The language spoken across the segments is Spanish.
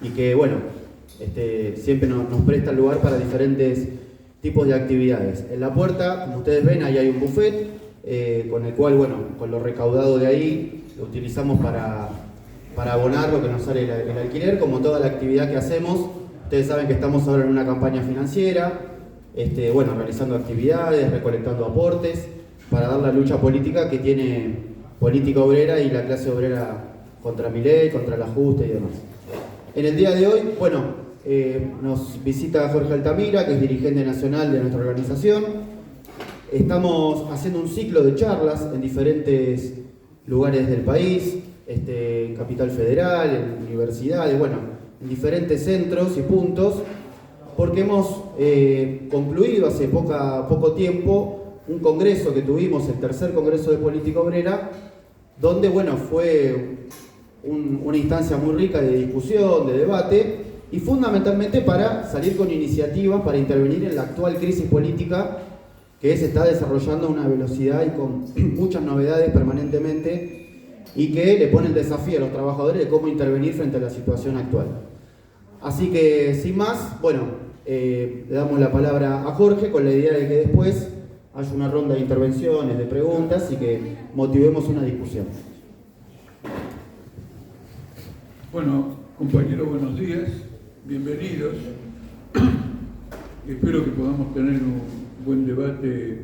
y que, bueno, siempre nos presta el lugar para diferentes tipos de actividades. En la puerta, como ustedes ven, ahí hay un buffet, con el cual, bueno, con lo recaudado de ahí, lo utilizamos para abonar lo que nos sale el alquiler, como toda la actividad que hacemos. Ustedes saben que estamos ahora en una campaña financiera, bueno, realizando actividades, recolectando aportes, para dar la lucha política que tiene política obrera y la clase obrera contra Milei, contra el ajuste y demás. En el día de hoy, bueno, nos visita Jorge Altamira, que es dirigente nacional de nuestra organización. Estamos haciendo un ciclo de charlas en diferentes lugares del país, en Capital Federal, en universidades, bueno, en diferentes centros y puntos, porque hemos concluido hace poco tiempo un congreso que tuvimos, el tercer Congreso de Política Obrera, donde, bueno, fue una instancia muy rica de discusión, de debate, y fundamentalmente para salir con iniciativas para intervenir en la actual crisis política que se está desarrollando a una velocidad y con muchas novedades permanentemente, y que le pone el desafío a los trabajadores de cómo intervenir frente a la situación actual. Así que, sin más, bueno, le damos la palabra a Jorge con la idea de que después haya una ronda de intervenciones, de preguntas y que motivemos una discusión. Bueno, compañeros, buenos días, bienvenidos. Espero que podamos tener un buen debate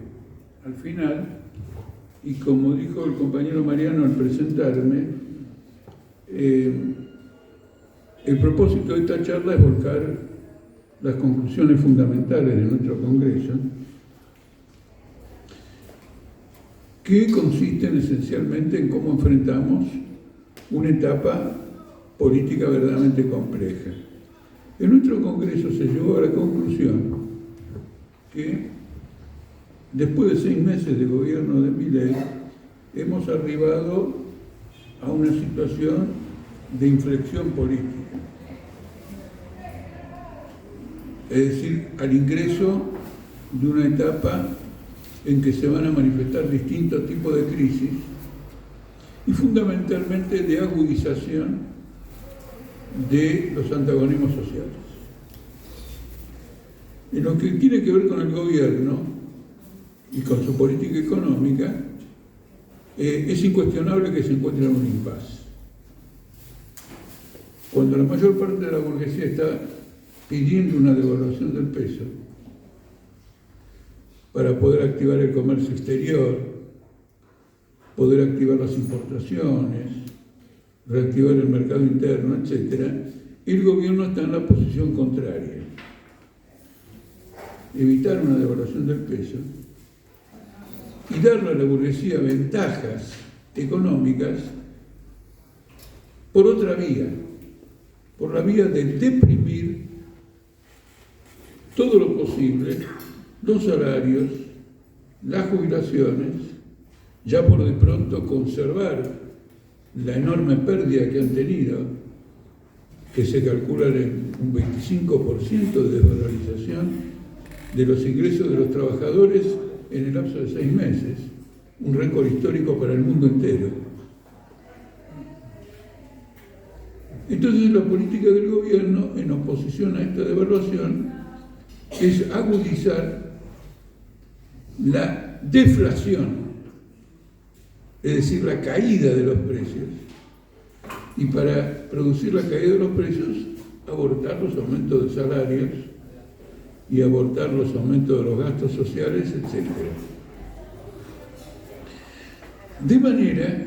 al final. Y como dijo el compañero Mariano al presentarme, el propósito de esta charla es volcar las conclusiones fundamentales de nuestro Congreso, que consisten esencialmente en cómo enfrentamos una etapa política verdaderamente compleja. En nuestro Congreso se llegó a la conclusión que después de 6 meses de gobierno de Milei hemos arribado a una situación de inflexión política. Es decir, al ingreso de una etapa en que se van a manifestar distintos tipos de crisis y fundamentalmente de agudización de los antagonismos sociales. En lo que tiene que ver con el gobierno y con su política económica, es incuestionable que se encuentre en un impasse. Cuando la mayor parte de la burguesía está pidiendo una devaluación del peso para poder activar el comercio exterior, poder activar las importaciones, reactivar el mercado interno, etc., el gobierno está en la posición contraria. Evitar una devaluación del peso y darle a la burguesía ventajas económicas por otra vía, por la vía de deprimir todo lo posible los salarios, las jubilaciones, ya por de pronto conservar la enorme pérdida que han tenido, que se calcula en un 25% de desvalorización de los ingresos de los trabajadores en el lapso de 6 meses, un récord histórico para el mundo entero. Entonces la política del gobierno, en oposición a esta devaluación, es agudizar la deflación, es decir, la caída de los precios, y para producir la caída de los precios, abortar los aumentos de salarios y abortar los aumentos de los gastos sociales, etc. De manera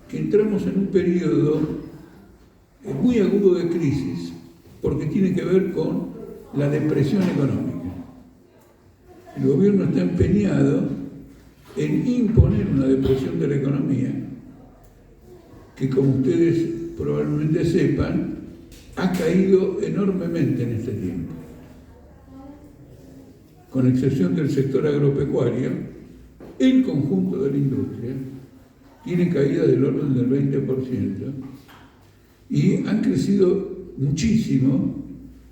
que entramos en un periodo muy agudo de crisis, porque tiene que ver con la depresión económica. El gobierno está empeñado en imponer una depresión de la economía, que, como ustedes probablemente sepan, ha caído enormemente en este tiempo. Con excepción del sector agropecuario, el conjunto de la industria tiene caída del orden del 20% y han crecido muchísimo,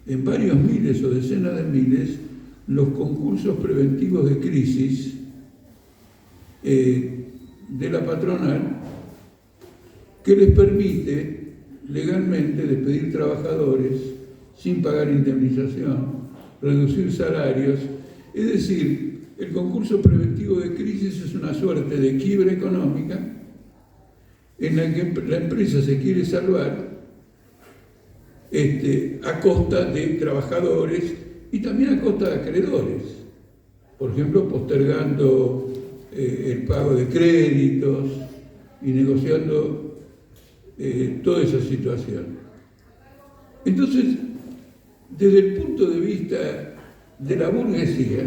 en varios miles o decenas de miles, los concursos preventivos de crisis de la patronal, que les permite legalmente despedir trabajadores sin pagar indemnización, reducir salarios. Es decir, el concurso preventivo de crisis es una suerte de quiebra económica en la que la empresa se quiere salvar a costa de trabajadores y también a costa de acreedores. Por ejemplo, postergando el pago de créditos y negociando toda esa situación. Entonces, desde el punto de vista de la burguesía,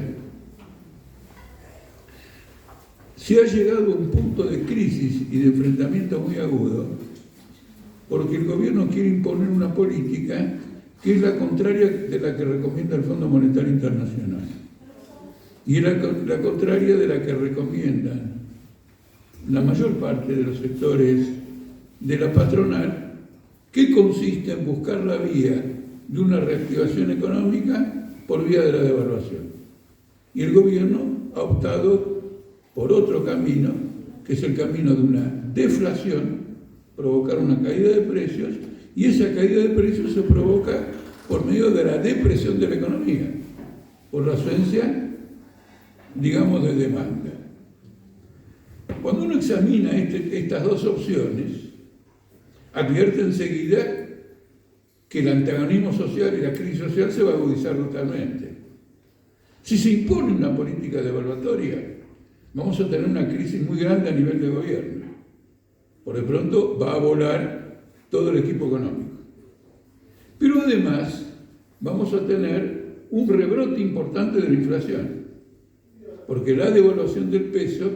se ha llegado a un punto de crisis y de enfrentamiento muy agudo, porque el gobierno quiere imponer una política que es la contraria de la que recomienda el Fondo Monetario Internacional y es la contraria de la que recomiendan la mayor parte de los sectores de la patronal, que consiste en buscar la vía de una reactivación económica por vía de la devaluación. Y el gobierno ha optado por otro camino, que es el camino de una deflación, provocar una caída de precios, y esa caída de precios se provoca por medio de la depresión de la economía, por la ausencia, digamos, de demanda. Cuando uno examina estas dos opciones, advierte enseguida que el antagonismo social y la crisis social se va a agudizar brutalmente. Si se impone una política devaluatoria, vamos a tener una crisis muy grande a nivel de gobierno. Por de pronto va a volar todo el equipo económico. Pero además vamos a tener un rebrote importante de la inflación, porque la devaluación del peso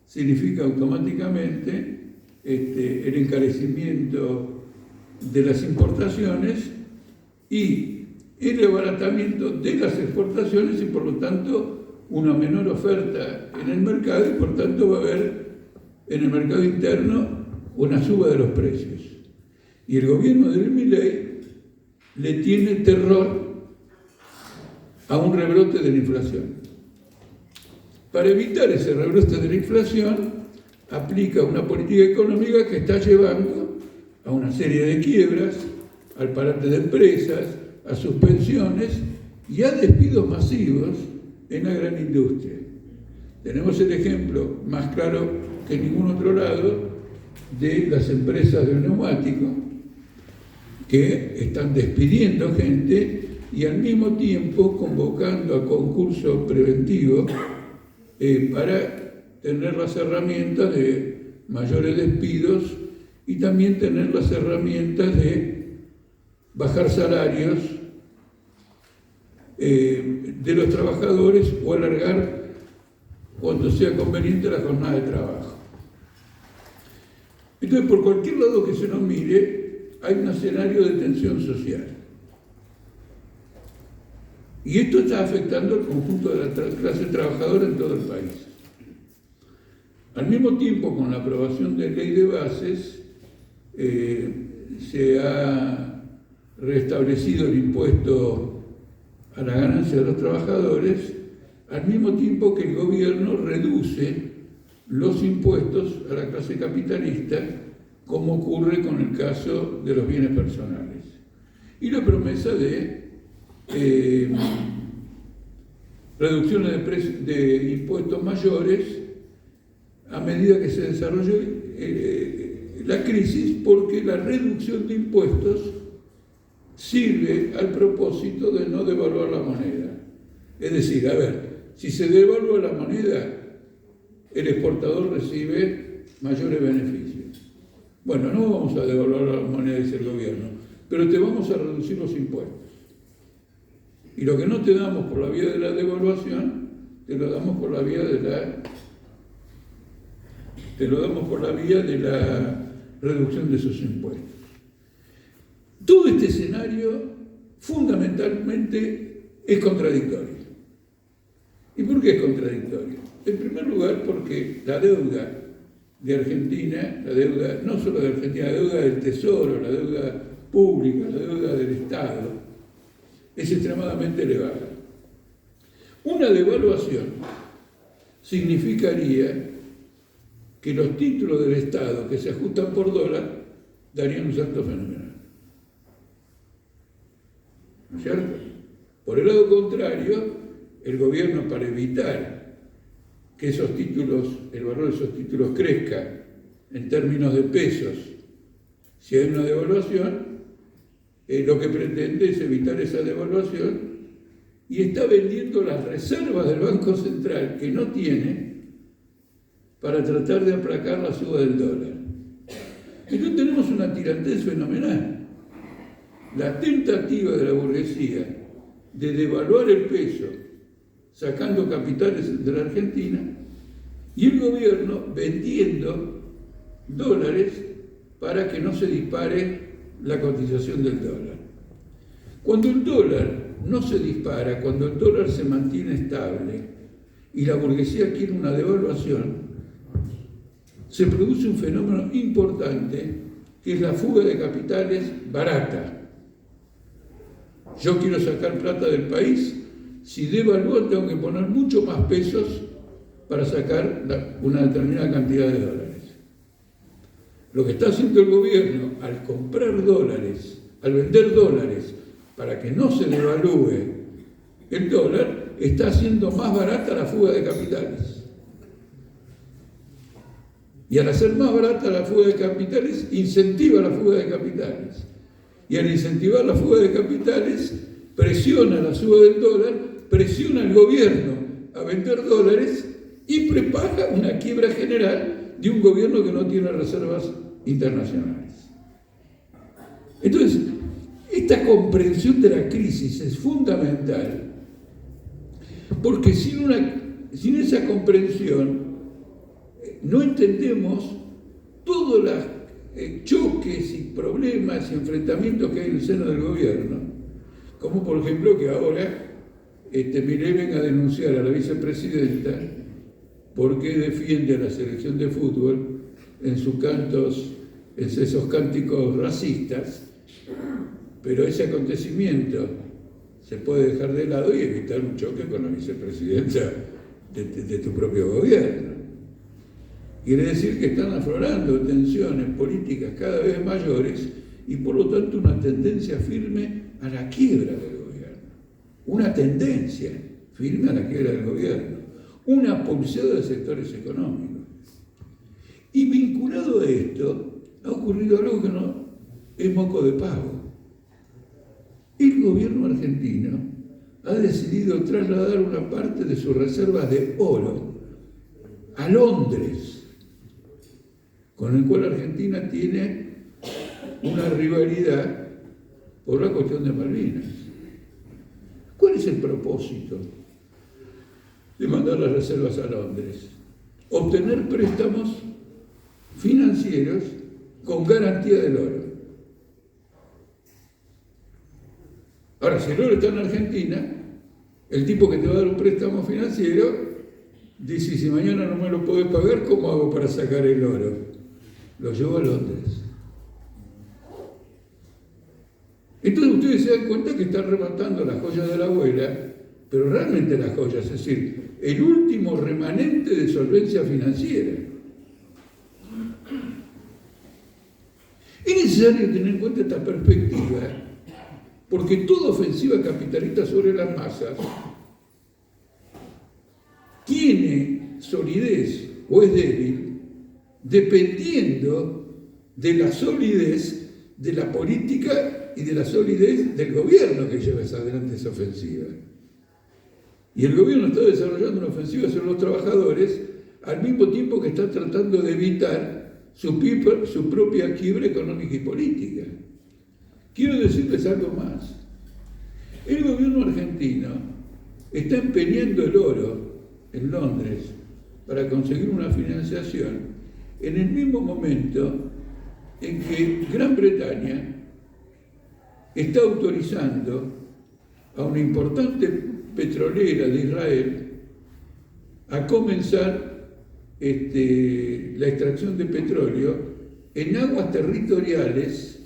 significa automáticamente el encarecimiento de las importaciones y el abaratamiento de las exportaciones y por lo tanto una menor oferta en el mercado y por tanto va a haber en el mercado interno una suba de los precios. Y el gobierno de Milei le tiene terror a un rebrote de la inflación. Para evitar ese rebrote de la inflación, aplica una política económica que está llevando a una serie de quiebras, al parate de empresas, a suspensiones y a despidos masivos en la gran industria. Tenemos el ejemplo más claro que en ningún otro lado de las empresas de neumáticos que están despidiendo gente y al mismo tiempo convocando a concurso preventivo para tener las herramientas de mayores despidos y también tener las herramientas de bajar salarios de los trabajadores o alargar cuando sea conveniente la jornada de trabajo. Entonces, por cualquier lado que se nos mire, hay un escenario de tensión social. Y esto está afectando al conjunto de la clase trabajadora en todo el país. Al mismo tiempo, con la aprobación de ley de bases, se ha restablecido el impuesto a la ganancia de los trabajadores, al mismo tiempo que el gobierno reduce los impuestos a la clase capitalista, como ocurre con el caso de los bienes personales. Y la promesa de reducciones de impuestos mayores a medida que se desarrolle la crisis, porque la reducción de impuestos sirve al propósito de no devaluar la moneda. Es decir, a ver, si se devalúa la moneda, el exportador recibe mayores beneficios. Bueno, no vamos a devaluar la moneda, dice el gobierno, pero te vamos a reducir los impuestos. Y lo que no te damos por la vía de la devaluación, te lo damos por la vía de la reducción de esos impuestos. Todo este escenario fundamentalmente es contradictorio. ¿Y por qué es contradictorio? En primer lugar, porque la deuda de Argentina, la deuda no solo de Argentina, la deuda del Tesoro, la deuda pública, la deuda del Estado, es extremadamente elevada. Una devaluación significaría que los títulos del Estado que se ajustan por dólar darían un salto fenomenal. ¿No es cierto? Por el lado contrario, el gobierno, para evitar que esos títulos, el valor de esos títulos crezca en términos de pesos, si hay una devaluación, lo que pretende es evitar esa devaluación y está vendiendo las reservas del Banco Central que no tiene para tratar de aplacar la suba del dólar. Entonces tenemos una tirantez fenomenal. La tentativa de la burguesía de devaluar el peso sacando capitales de la Argentina y el gobierno vendiendo dólares para que no se dispare la cotización del dólar. Cuando el dólar no se dispara, cuando el dólar se mantiene estable y la burguesía quiere una devaluación, se produce un fenómeno importante que es la fuga de capitales barata. Yo quiero sacar plata del país, si devalúo tengo que poner mucho más pesos para sacar una determinada cantidad de dólares. Lo que está haciendo el gobierno al comprar dólares, al vender dólares, para que no se devalúe el dólar, está haciendo más barata la fuga de capitales. Y al hacer más barata la fuga de capitales, incentiva la fuga de capitales. Y al incentivar la fuga de capitales, presiona la suba del dólar, presiona al gobierno a vender dólares y prepara una quiebra general de un gobierno que no tiene reservas internacionales. Entonces, esta comprensión de la crisis es fundamental porque sin esa comprensión no entendemos todos los choques y problemas y enfrentamientos que hay en el seno del gobierno, como por ejemplo que ahora Milei venga a denunciar a la vicepresidenta porque defiende a la selección de fútbol en esos cánticos racistas, pero ese acontecimiento se puede dejar de lado y evitar un choque con la vicepresidenta de tu propio gobierno. Quiere decir que están aflorando tensiones políticas cada vez mayores y por lo tanto una tendencia firme a la quiebra del gobierno. Una tendencia firme a la quiebra del gobierno. Una pulsada de sectores económicos. Y vinculado a esto, ha ocurrido algo que no es moco de pavo. El gobierno argentino ha decidido trasladar una parte de sus reservas de oro a Londres, con el cual Argentina tiene una rivalidad por la cuestión de Malvinas. ¿Cuál es el propósito de mandar las reservas a Londres? Obtener préstamos financieros con garantía del oro. Ahora, si el oro está en Argentina, el tipo que te va a dar un préstamo financiero dice, si mañana no me lo podés pagar, ¿cómo hago para sacar el oro? Lo llevo a Londres. Entonces ustedes se dan cuenta que están rematando las joyas de la abuela, pero realmente las joyas, es decir, el último remanente de solvencia financiera. Es necesario tener en cuenta esta perspectiva, porque toda ofensiva capitalista sobre las masas tiene solidez o es débil dependiendo de la solidez de la política y de la solidez del gobierno que lleva adelante esa ofensiva. Y el gobierno está desarrollando una ofensiva sobre los trabajadores al mismo tiempo que está tratando de evitar su propia quiebra económica y política. Quiero decirles algo más. El gobierno argentino está empeñando el oro en Londres para conseguir una financiación en el mismo momento en que Gran Bretaña está autorizando a una importante petrolera de Israel a comenzar la extracción de petróleo en aguas territoriales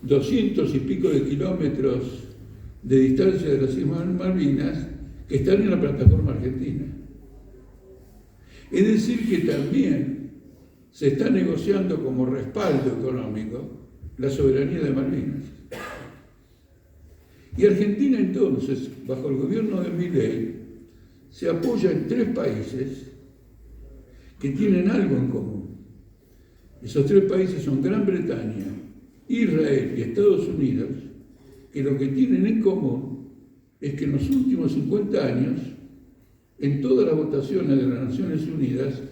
200 y pico de kilómetros de distancia de las Islas Malvinas que están en la plataforma argentina. Es decir, que también se está negociando como respaldo económico la soberanía de Malvinas. Y Argentina entonces, bajo el gobierno de Milei, se apoya en 3 países que tienen algo en común. Esos 3 países son Gran Bretaña, Israel y Estados Unidos, que lo que tienen en común es que en los últimos 50 años, en todas las votaciones de las Naciones Unidas,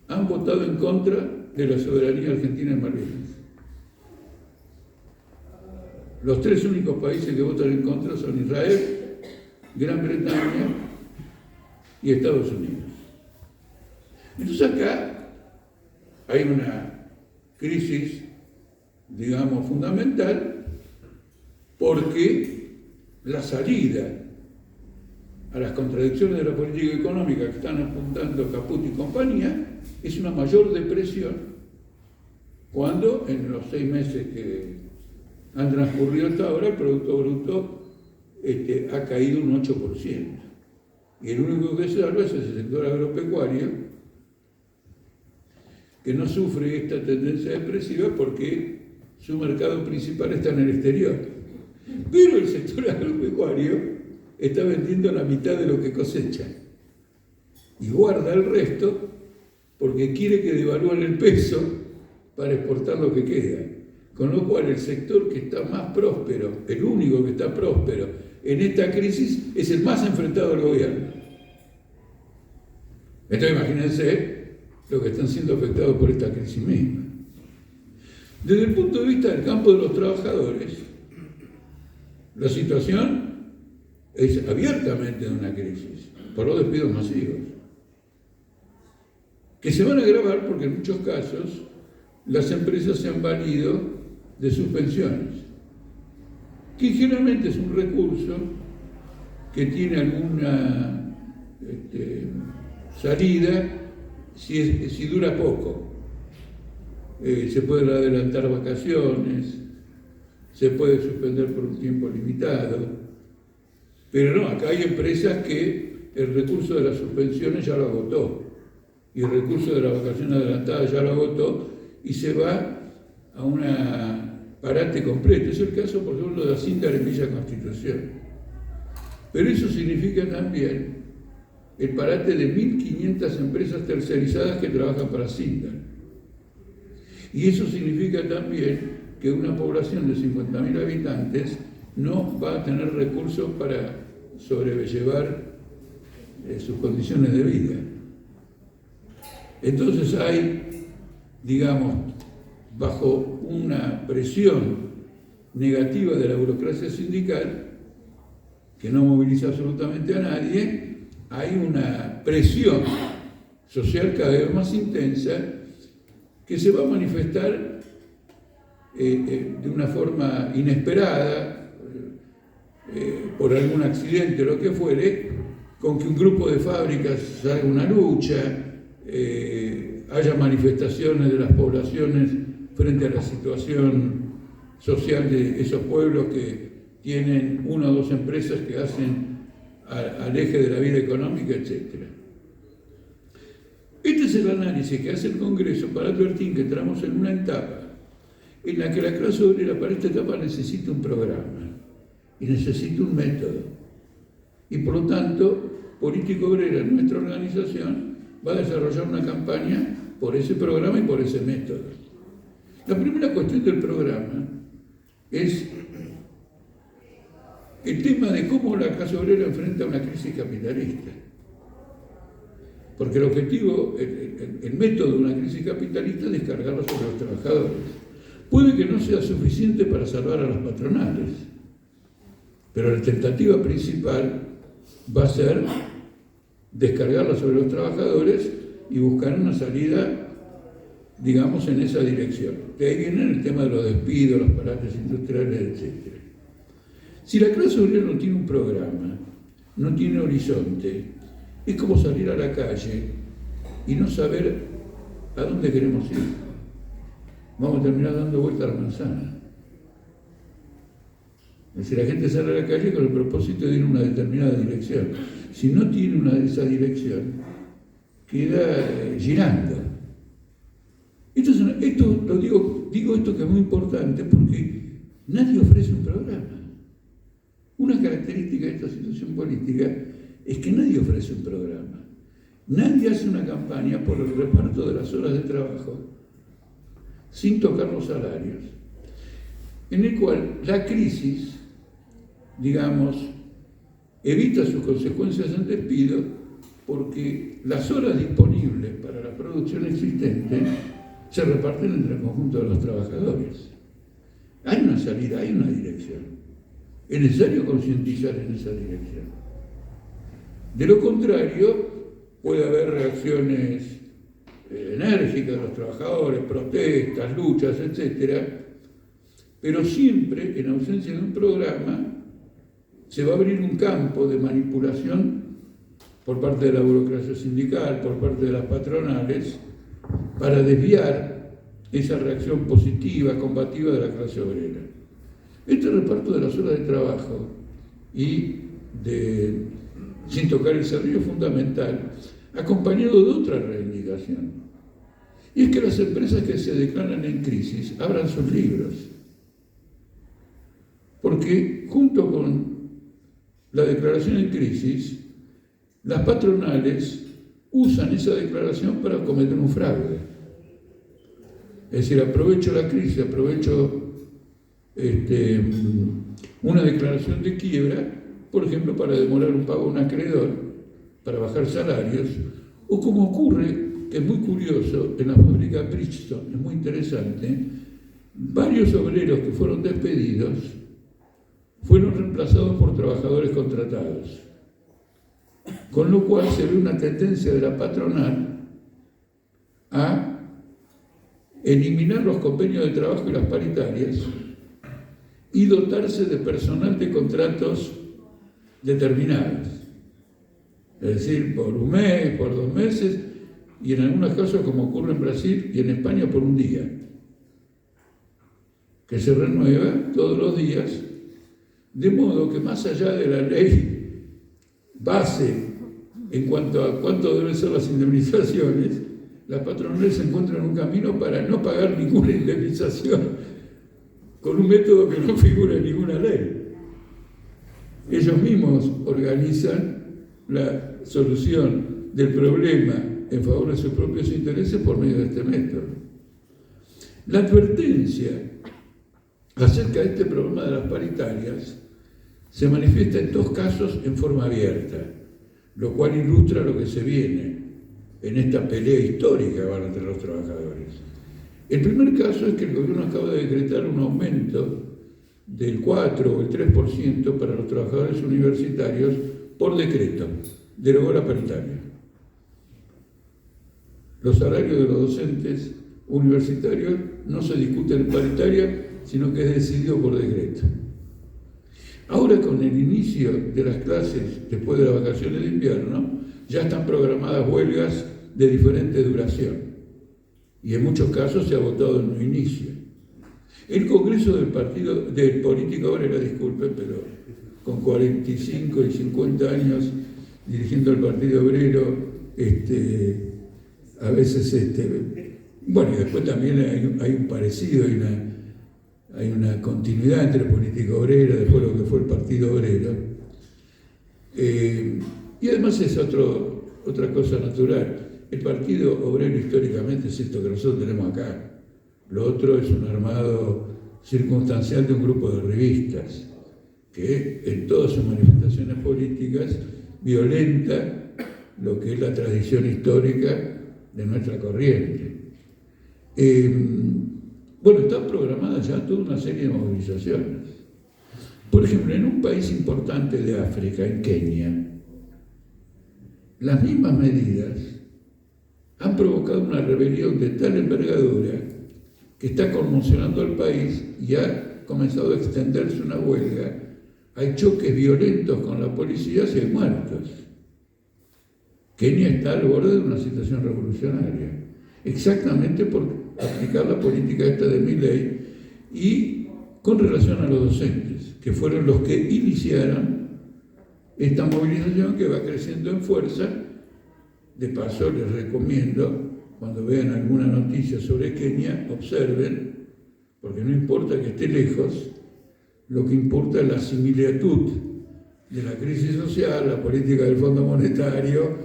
han votado en contra de la soberanía argentina en Malvinas. Los 3 únicos países que votan en contra son Israel, Gran Bretaña y Estados Unidos. Entonces acá hay una crisis, digamos, fundamental, porque la salida a las contradicciones de la política económica que están apuntando Caput y compañía es una mayor depresión, cuando en los 6 meses que han transcurrido hasta ahora el Producto Bruto ha caído un 8%. Y el único que salva es el sector agropecuario, que no sufre esta tendencia depresiva porque su mercado principal está en el exterior. Pero el sector agropecuario está vendiendo la mitad de lo que cosecha y guarda el resto porque quiere que devalúen el peso para exportar lo que queda. Con lo cual el sector que está más próspero, el único que está próspero en esta crisis, es el más enfrentado al gobierno. Entonces imagínense los que están siendo afectados por esta crisis misma. Desde el punto de vista del campo de los trabajadores, la situación es abiertamente de una crisis, por los despidos masivos, que se van a agravar porque en muchos casos las empresas se han valido de suspensiones, que generalmente es un recurso que tiene alguna salida si dura poco. Se pueden adelantar vacaciones, se puede suspender por un tiempo limitado, pero no, acá hay empresas que el recurso de las suspensiones ya lo agotó y el recurso de la vacación adelantada ya lo agotó y se va a un parate completo. Es el caso, por ejemplo, de Asindar en Villa Constitución. Pero eso significa también el parate de 1.500 empresas tercerizadas que trabajan para Asindar. Y eso significa también que una población de 50.000 habitantes no va a tener recursos para sobrellevar sus condiciones de vida. Entonces hay, digamos, bajo una presión negativa de la burocracia sindical, que no moviliza absolutamente a nadie, hay una presión social cada vez más intensa que se va a manifestar de una forma inesperada, por algún accidente o lo que fuere, con que un grupo de fábricas salga una lucha, haya manifestaciones de las poblaciones frente a la situación social de esos pueblos que tienen 1 o 2 empresas que hacen al eje de la vida económica, etc. Este es el análisis que hace el Congreso para advertir que entramos en una etapa en la que la clase obrera para esta etapa necesita un programa y necesita un método. Y por lo tanto, Política Obrera, nuestra organización, va a desarrollar una campaña por ese programa y por ese método. La primera cuestión del programa es el tema de cómo la clase obrera enfrenta una crisis capitalista. Porque el objetivo, el método de una crisis capitalista es descargarla sobre los trabajadores. Puede que no sea suficiente para salvar a las patronales, pero la tentativa principal va a ser descargarla sobre los trabajadores y buscar una salida, digamos, en esa dirección. De ahí viene el tema de los despidos, los parates industriales, etc. Si la clase obrera no tiene un programa, no tiene horizonte, es como salir a la calle y no saber a dónde queremos ir. Vamos a terminar dando vuelta a la manzana. Es decir, la gente sale a la calle con el propósito de ir en una determinada dirección. Si no tiene esa dirección, queda girando. Esto muy importante porque nadie ofrece un programa. Una característica de esta situación política es que nadie ofrece un programa. Nadie hace una campaña por el reparto de las horas de trabajo sin tocar los salarios, en el cual la crisis, digamos, evita sus consecuencias en despido porque las horas disponibles para la producción existente se reparten entre el conjunto de los trabajadores. Hay una salida, hay una dirección. Es necesario concientizar en esa dirección. De lo contrario, puede haber reacciones enérgicas de los trabajadores, protestas, luchas, etc. Pero siempre, en ausencia de un programa, se va a abrir un campo de manipulación por parte de la burocracia sindical, por parte de las patronales, para desviar esa reacción positiva, combativa de la clase obrera. Este reparto de las horas de trabajo y sin tocar el salario es fundamental, acompañado de otra reivindicación. Y es que las empresas que se declaran en crisis abran sus libros. Porque junto con la declaración en crisis, las patronales usan esa declaración para cometer un fraude. Es decir, aprovecho la crisis, aprovecho una declaración de quiebra, por ejemplo, para demorar un pago a un acreedor, para bajar salarios, o como ocurre, que es muy curioso, en la fábrica Bridgestone, es muy interesante, varios obreros que fueron despedidos fueron reemplazados por trabajadores contratados. Con lo cual se ve una tendencia de la patronal a eliminar los convenios de trabajo y las paritarias y dotarse de personal de contratos determinados. Es decir, por un mes, por 2 meses, y en algunos casos, como ocurre en Brasil y en España, por un día, que se renueva todos los días, de modo que más allá de la ley base en cuanto a cuánto deben ser las indemnizaciones, las patronales se encuentran un camino para no pagar ninguna indemnización con un método que no figura en ninguna ley. Ellos mismos organizan la solución del problema en favor de sus propios intereses por medio de este método. La advertencia acerca de este problema de las paritarias se manifiesta en 2 casos en forma abierta, lo cual ilustra lo que se viene en esta pelea histórica que van entre los trabajadores. El primer caso es que el gobierno acaba de decretar un aumento del 4 o el 3% para los trabajadores universitarios por decreto, derogó la paritaria. Los salarios de los docentes universitarios no se discuten en paritaria, sino que es decidido por decreto. Ahora, con el inicio de las clases después de las vacaciones de invierno, ya están programadas huelgas de diferente duración y en muchos casos se ha votado en un inicio. El Congreso del Política Obrera, disculpen, pero con 45 y 50 años dirigiendo el Partido Obrero, a veces, bueno, y después también hay un parecido, hay una continuidad entre política obrera, después lo que fue el Partido Obrero. Y además es otra cosa natural. El Partido Obrero históricamente es esto que nosotros tenemos acá. Lo otro es un armado circunstancial de un grupo de revistas que en todas sus manifestaciones políticas violenta lo que es la tradición histórica de nuestra corriente. Bueno, están programadas ya toda una serie de movilizaciones. Por ejemplo, en un país importante de África, en Kenia, las mismas medidas han provocado una rebelión de tal envergadura que está conmocionando al país y ha comenzado a extenderse una huelga. Hay choques violentos con la policía y hay muertos. Kenia está al borde de una situación revolucionaria, exactamente por aplicar la política esta de Milei y con relación a los docentes, que fueron los que iniciaron esta movilización que va creciendo en fuerza. De paso, les recomiendo, cuando vean alguna noticia sobre Kenia, observen porque no importa que esté lejos, lo que importa es la similitud de la crisis social, la política del Fondo Monetario,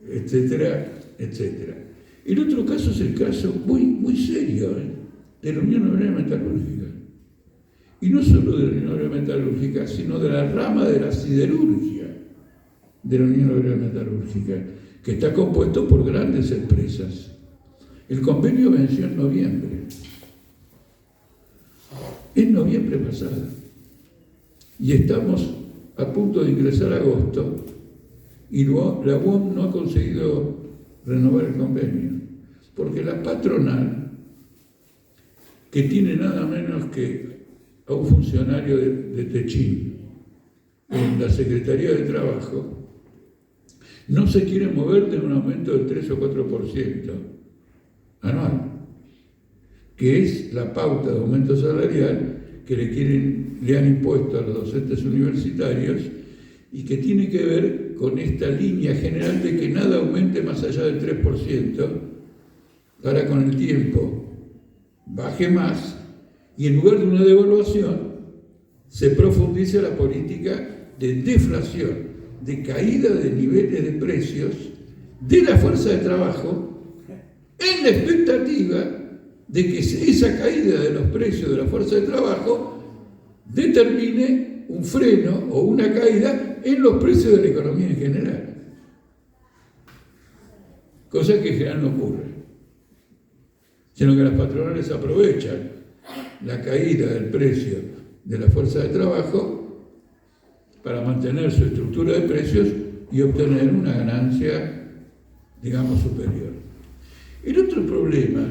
etcétera, etcétera. El otro caso es el caso muy serio de la Unión Obrera Metalúrgica. Y no solo de la Unión Obrera Metalúrgica, sino de la rama de la siderurgia de la Unión Obrera Metalúrgica, que está compuesto por grandes empresas. El convenio venció en noviembre pasado, y estamos a punto de ingresar a agosto, y la UOM no ha conseguido renovar el convenio, porque la patronal, que tiene nada menos que a un funcionario de Techín en la Secretaría de Trabajo, no se quiere mover de un aumento del 3 o 4% anual, que es la pauta de aumento salarial que le han impuesto a los docentes universitarios y que tiene que ver con esta línea general de que nada aumente más allá del 3%, para con el tiempo baje más y en lugar de una devaluación se profundice la política de deflación, de caída de niveles de precios de la fuerza de trabajo, en la expectativa de que esa caída de los precios de la fuerza de trabajo determine un freno o una caída en los precios de la economía en general. Cosa que en general no ocurre, sino que las patronales aprovechan la caída del precio de la fuerza de trabajo para mantener su estructura de precios y obtener una ganancia, digamos, superior. El otro problema,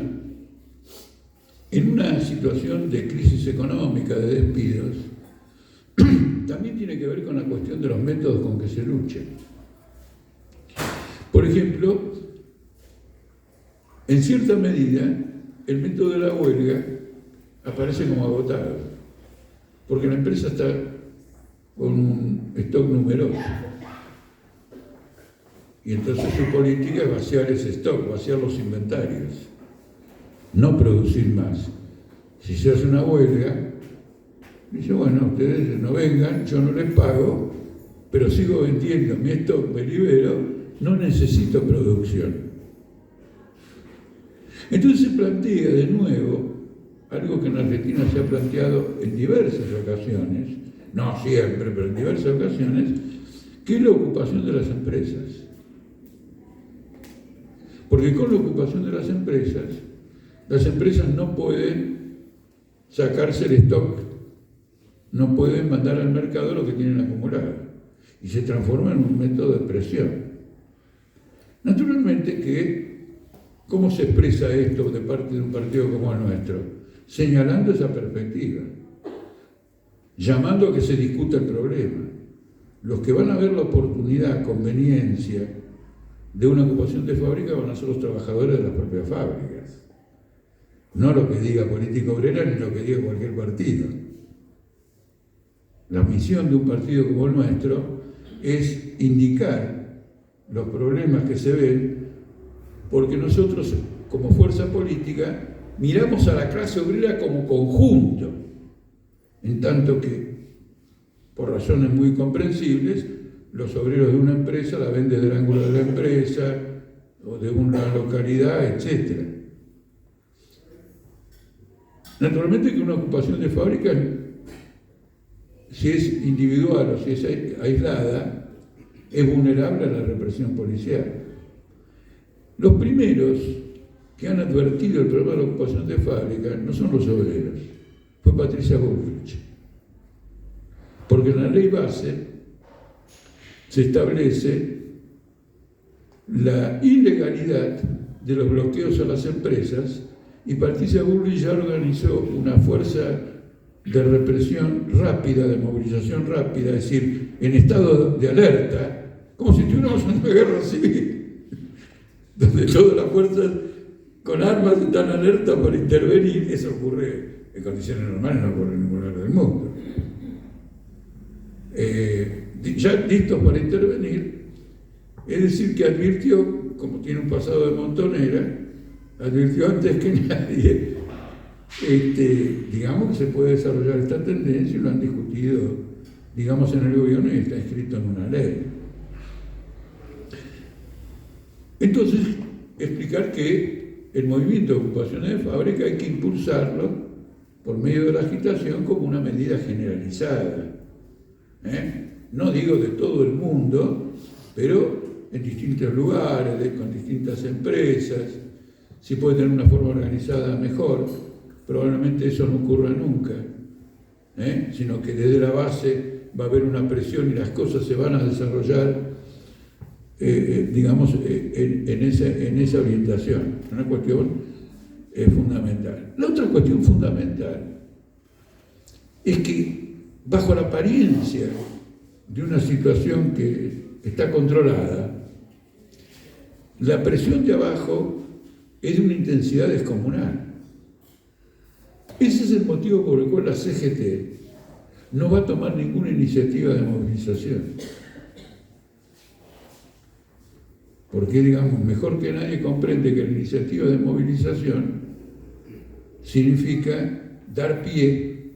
en una situación de crisis económica, de despidos, también tiene que ver con la cuestión de los métodos con que se lucha. Por ejemplo, en cierta medida, el método de la huelga aparece como agotado, porque la empresa está con un stock numeroso. Y entonces su política es vaciar ese stock, vaciar los inventarios, no producir más. Si se hace una huelga, dice, bueno, ustedes no vengan, yo no les pago, pero sigo vendiendo mi stock, me libero, no necesito producción. Entonces se plantea de nuevo algo que en Argentina se ha planteado en diversas ocasiones, no siempre, pero en diversas ocasiones, que es la ocupación de las empresas. Porque con la ocupación de las empresas no pueden sacarse el stock, no pueden mandar al mercado lo que tienen acumulado, y se transforma en un método de presión. Naturalmente que, ¿cómo se expresa esto de parte de un partido como el nuestro? Señalando esa perspectiva, llamando a que se discuta el problema. Los que van a ver la oportunidad, conveniencia de una ocupación de fábrica van a ser los trabajadores de las propias fábricas. No lo que diga Política Obrera ni lo que diga cualquier partido. La misión de un partido como el nuestro es indicar los problemas que se ven, porque nosotros, como fuerza política, miramos a la clase obrera como conjunto, en tanto que, por razones muy comprensibles, los obreros de una empresa la ven desde el ángulo de la empresa o de una localidad, etc. Naturalmente que una ocupación de fábrica, si es individual o si es aislada, es vulnerable a la represión policial. Los primeros que han advertido el problema de la ocupación de fábrica no son los obreros, fue Patricia Bullrich. Porque en la ley base se establece la ilegalidad de los bloqueos a las empresas y Patricia Bullrich ya organizó una fuerza de represión rápida, de movilización rápida, es decir, en estado de alerta, como si estuviéramos en una guerra civil, donde todas las fuerzas con armas están alerta para intervenir. Eso ocurre en condiciones normales, no ocurre en ningún lugar del mundo. Ya listos para intervenir, es decir, que advirtió, como tiene un pasado de montonera, advirtió antes que nadie digamos que se puede desarrollar esta tendencia y lo han discutido, digamos, en el gobierno y está escrito en una ley. Entonces, explicar que el movimiento de ocupaciones de fábrica hay que impulsarlo por medio de la agitación como una medida generalizada. No digo de todo el mundo, pero en distintos lugares, con distintas empresas. Si puede tener una forma organizada, mejor. Probablemente eso no ocurra nunca, sino que desde la base va a haber una presión y las cosas se van a desarrollar, digamos, en esa orientación. Una cuestión fundamental. La otra cuestión fundamental es que bajo la apariencia de una situación que está controlada, la presión de abajo es de una intensidad descomunal. Ese es el motivo por el cual la CGT no va a tomar ninguna iniciativa de movilización. Porque, digamos, mejor que nadie comprende que la iniciativa de movilización significa dar pie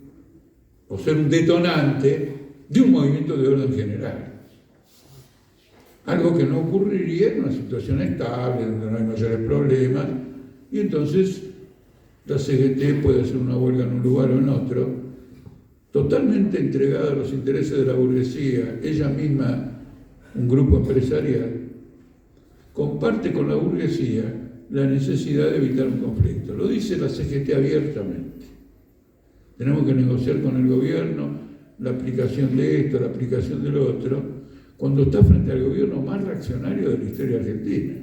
o ser un detonante de un movimiento de orden general. Algo que no ocurriría en una situación estable, donde no hay mayores problemas, y entonces la CGT puede hacer una huelga en un lugar o en otro, totalmente entregada a los intereses de la burguesía, ella misma, un grupo empresarial, comparte con la burguesía la necesidad de evitar un conflicto. Lo dice la CGT abiertamente. Tenemos que negociar con el gobierno la aplicación de esto, la aplicación de lo otro, cuando está frente al gobierno más reaccionario de la historia argentina.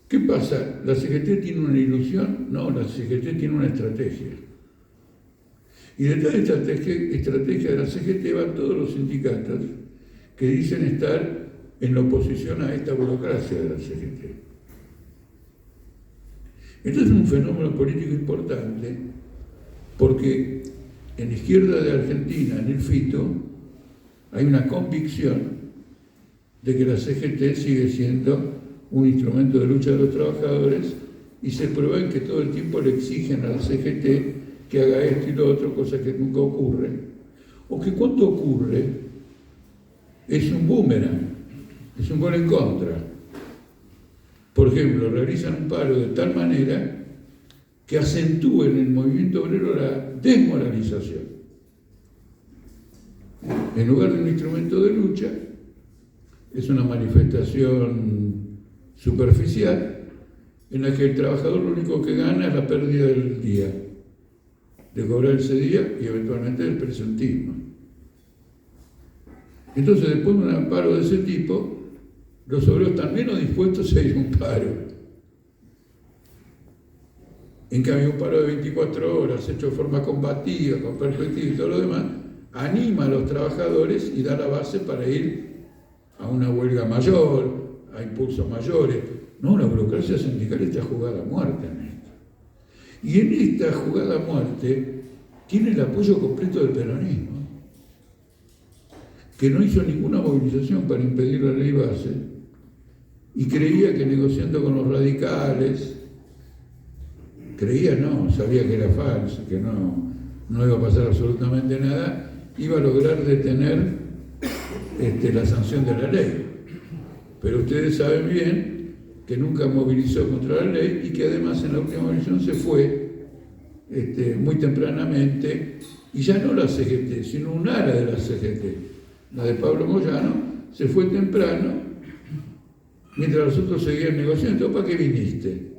¿Qué pasa? ¿La CGT tiene una ilusión? No, la CGT tiene una estrategia. Y detrás de esta estrategia de la CGT van todos los sindicatos que dicen estar en la oposición a esta burocracia de la CGT. Esto es un fenómeno político importante porque en la izquierda de Argentina, en el FITO, hay una convicción de que la CGT sigue siendo un instrumento de lucha de los trabajadores y se prueba en que todo el tiempo le exigen a la CGT que haga esto y lo otro, cosa que nunca ocurre, o que cuando ocurre es un boomerang, es un gol en contra. Por ejemplo, realizan un paro de tal manera que acentúe en el movimiento obrero la desmoralización. En lugar de un instrumento de lucha, es una manifestación superficial en la que el trabajador lo único que gana es la pérdida del día, de cobrar ese día y eventualmente del presentismo. Entonces, después de un paro de ese tipo, los obreros están menos dispuestos a ir a un paro. En cambio, un paro de 24 horas, hecho de forma combativa, con perspectiva y todo lo demás, anima a los trabajadores y da la base para ir a una huelga mayor, a impulsos mayores. No, la burocracia sindical está jugada a muerte en esto. Y en esta jugada a muerte tiene el apoyo completo del peronismo, que no hizo ninguna movilización para impedir la ley base y creía que negociando con los radicales, sabía que era falso, que no iba a pasar absolutamente nada, iba a lograr detener la sanción de la ley. Pero ustedes saben bien que nunca movilizó contra la ley y que además en la última movilización se fue muy tempranamente, y ya no la CGT, sino un ala de la CGT, la de Pablo Moyano, se fue temprano, mientras los otros seguían negociando. ¿Para qué viniste?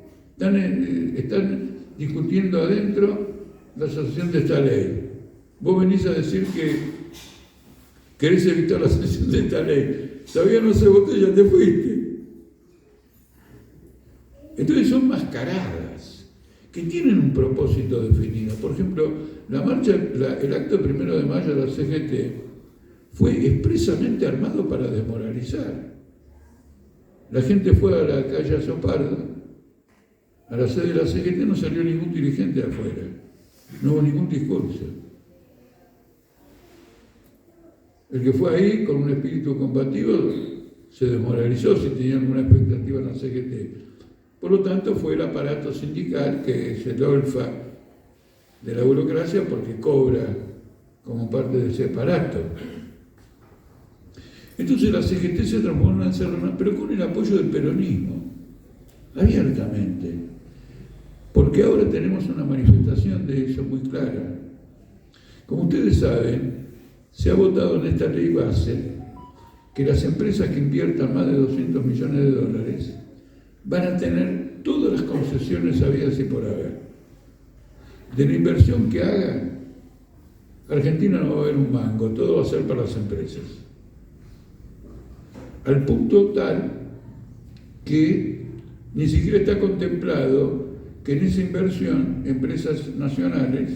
Están discutiendo adentro la sanción de esta ley. Vos venís a decir que querés evitar la sanción de esta ley. Todavía no se votó y ya te fuiste. Entonces son mascaradas que tienen un propósito definido. Por ejemplo, el acto 1 de mayo de la CGT fue expresamente armado para desmoralizar. La gente fue a la calle Azopardo, a la sede de la CGT, no salió ningún dirigente de afuera, no hubo ningún discurso. El que fue ahí con un espíritu combativo se desmoralizó si tenía alguna expectativa en la CGT. Por lo tanto, fue el aparato sindical, que es el olfa de la burocracia, porque cobra como parte de ese aparato. Entonces la CGT se transformó en una encerrona, pero con el apoyo del peronismo, abiertamente. Porque ahora tenemos una manifestación de eso muy clara. Como ustedes saben, se ha votado en esta ley base que las empresas que inviertan más de 200 millones de dólares van a tener todas las concesiones habidas y por haber. De la inversión que hagan, Argentina no va a haber un mango, todo va a ser para las empresas. Al punto tal que ni siquiera está contemplado que en esa inversión empresas nacionales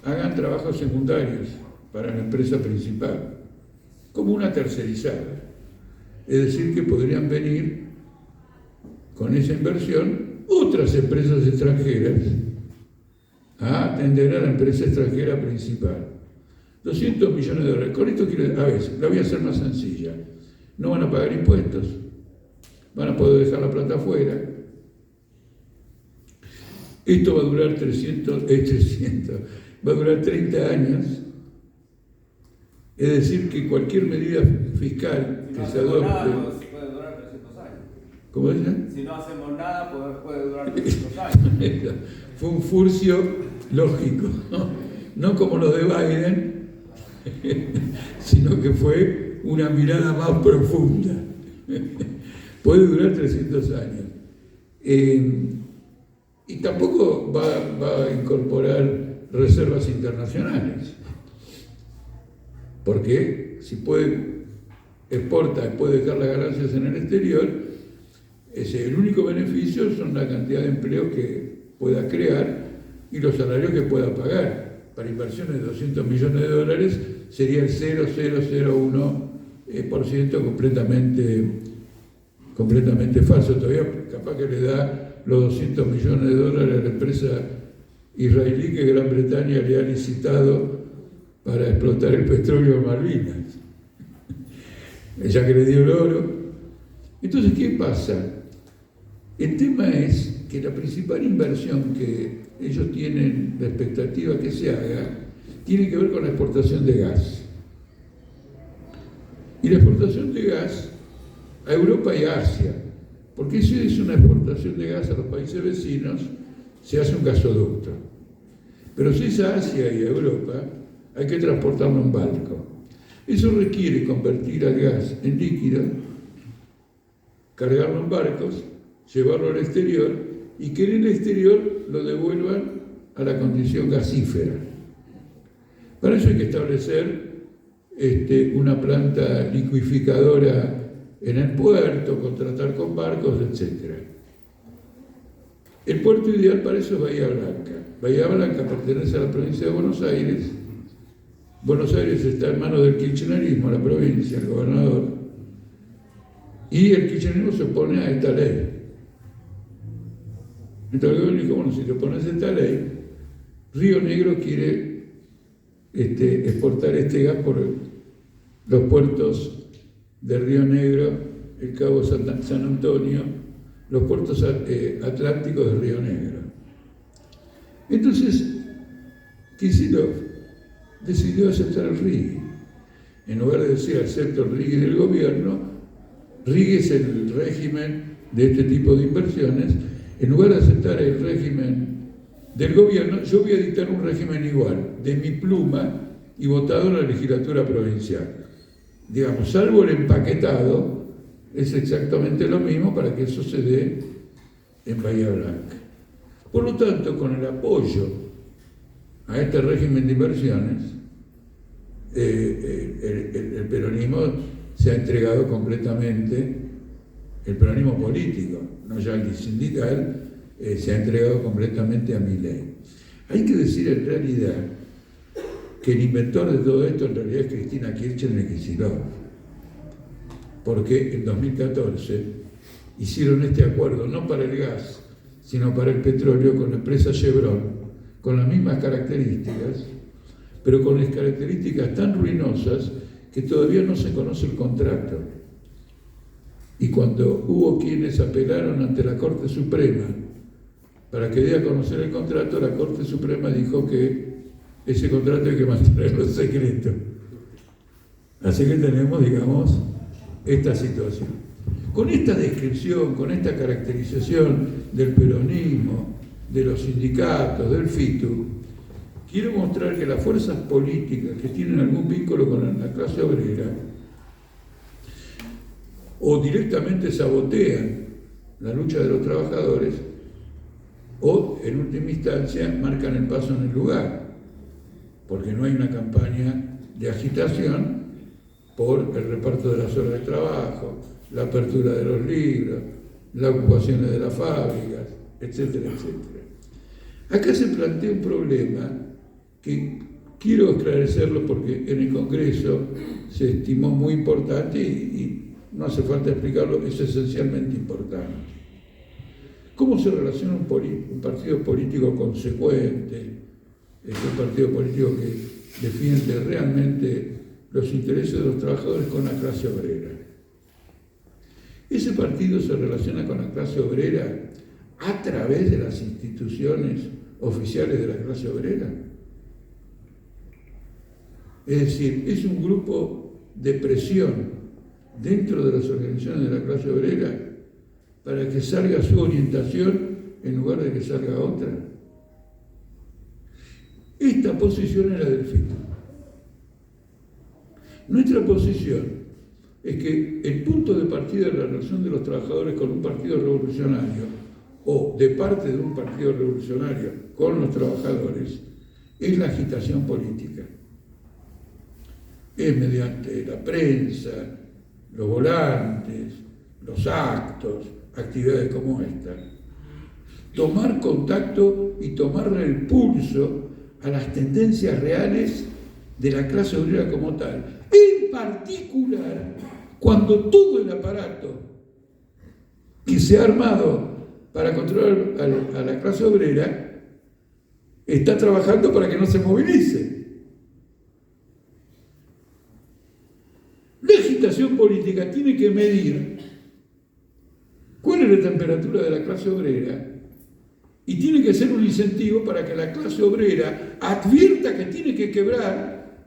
hagan trabajos secundarios para la empresa principal, como una tercerizada. Es decir, que podrían venir con esa inversión otras empresas extranjeras a atender a la empresa extranjera principal. 200 millones de dólares. Con esto quiero, a ver, la voy a hacer más sencilla. No van a pagar impuestos, van a poder dejar la plata afuera. Esto va a durar 300, va a durar 30 años. Es decir, que cualquier medida fiscal que se adopte... Nada, puede durar 300 años. ¿Cómo dicen? Si no hacemos nada, puede durar 300 años. Fue un furcio lógico, no como los de Biden, sino que fue una mirada más profunda. Puede durar 300 años. Y tampoco va a incorporar reservas internacionales. Porque si exporta y puede dejar las ganancias en el exterior, el único beneficio son la cantidad de empleos que pueda crear y los salarios que pueda pagar. Para inversiones de 200 millones de dólares sería el 0,001% completamente falso. Todavía capaz que le da los 200 millones de dólares a la empresa israelí que Gran Bretaña le ha licitado para explotar el petróleo en Malvinas, ya que le dio el oro. Entonces, ¿qué pasa? El tema es que la principal inversión que ellos tienen la expectativa que se haga tiene que ver con la exportación de gas. Y la exportación de gas a Europa y a Asia, porque si es una exportación de gas a los países vecinos, se hace un gasoducto. Pero si es a Asia y a Europa, hay que transportarlo en barco. Eso requiere convertir al gas en líquido, cargarlo en barcos, llevarlo al exterior y que en el exterior lo devuelvan a la condición gasífera. Para eso hay que establecer una planta liquidificadora en el puerto, contratar con barcos, etc. El puerto ideal para eso es Bahía Blanca. Bahía Blanca pertenece a la provincia de Buenos Aires. Buenos Aires está en manos del kirchnerismo, la provincia, el gobernador, y el kirchnerismo se opone a esta ley. Entonces el gobierno dijo, bueno, si te opones a esta ley, Río Negro quiere exportar este gas por los puertos de Río Negro, el Cabo San Antonio, los puertos atlánticos de Río Negro. Entonces, Kicillof decidió aceptar el RIGI. En lugar de decir acepto el RIGI del gobierno, RIGI es el régimen de este tipo de inversiones. En lugar de aceptar el régimen del gobierno, yo voy a dictar un régimen igual, de mi pluma y votado en la legislatura provincial. Digamos, salvo el empaquetado, es exactamente lo mismo para que eso se dé en Bahía Blanca. Por lo tanto, con el apoyo a este régimen de inversiones, el peronismo se ha entregado completamente, el peronismo político, no ya el sindical, se ha entregado completamente a Milei. Hay que decir en realidad que el inventor de todo esto en realidad es Cristina Kirchner y Kicillof, porque en 2014 hicieron este acuerdo no para el gas, sino para el petróleo con la empresa Chevron, con las mismas características, pero con las características tan ruinosas que todavía no se conoce el contrato. Y cuando hubo quienes apelaron ante la Corte Suprema para que dé a conocer el contrato, la Corte Suprema dijo que ese contrato hay que mantenerlo secreto. Así que tenemos, digamos, esta situación. Con esta descripción, con esta caracterización del peronismo, de los sindicatos, del FITU, quiero mostrar que las fuerzas políticas que tienen algún vínculo con la clase obrera o directamente sabotean la lucha de los trabajadores o, en última instancia, marcan el paso en el lugar, porque no hay una campaña de agitación por el reparto de las horas de trabajo, la apertura de los libros, las ocupaciones de las fábricas, etcétera, etcétera. Acá se plantea un problema que quiero esclarecerlo porque en el Congreso se estimó muy importante y no hace falta explicarlo, es esencialmente importante. ¿Cómo se relaciona un partido político consecuente, un partido político que defiende realmente los intereses de los trabajadores con la clase obrera? Ese partido se relaciona con la clase obrera a través de las instituciones oficiales de la clase obrera. Es decir, es un grupo de presión dentro de las organizaciones de la clase obrera para que salga su orientación en lugar de que salga otra. Esta posición era del FITU. Nuestra posición es que el punto de partida de la relación de los trabajadores con un partido revolucionario o de parte de un partido revolucionario con los trabajadores es la agitación política. Es mediante la prensa, los volantes, los actos, actividades como esta. Tomar contacto y tomarle el pulso a las tendencias reales de la clase obrera como tal. En particular, cuando todo el aparato que se ha armado para controlar a la clase obrera está trabajando para que no se movilice. La agitación política tiene que medir cuál es la temperatura de la clase obrera y tiene que ser un incentivo para que la clase obrera advierta que tiene que quebrar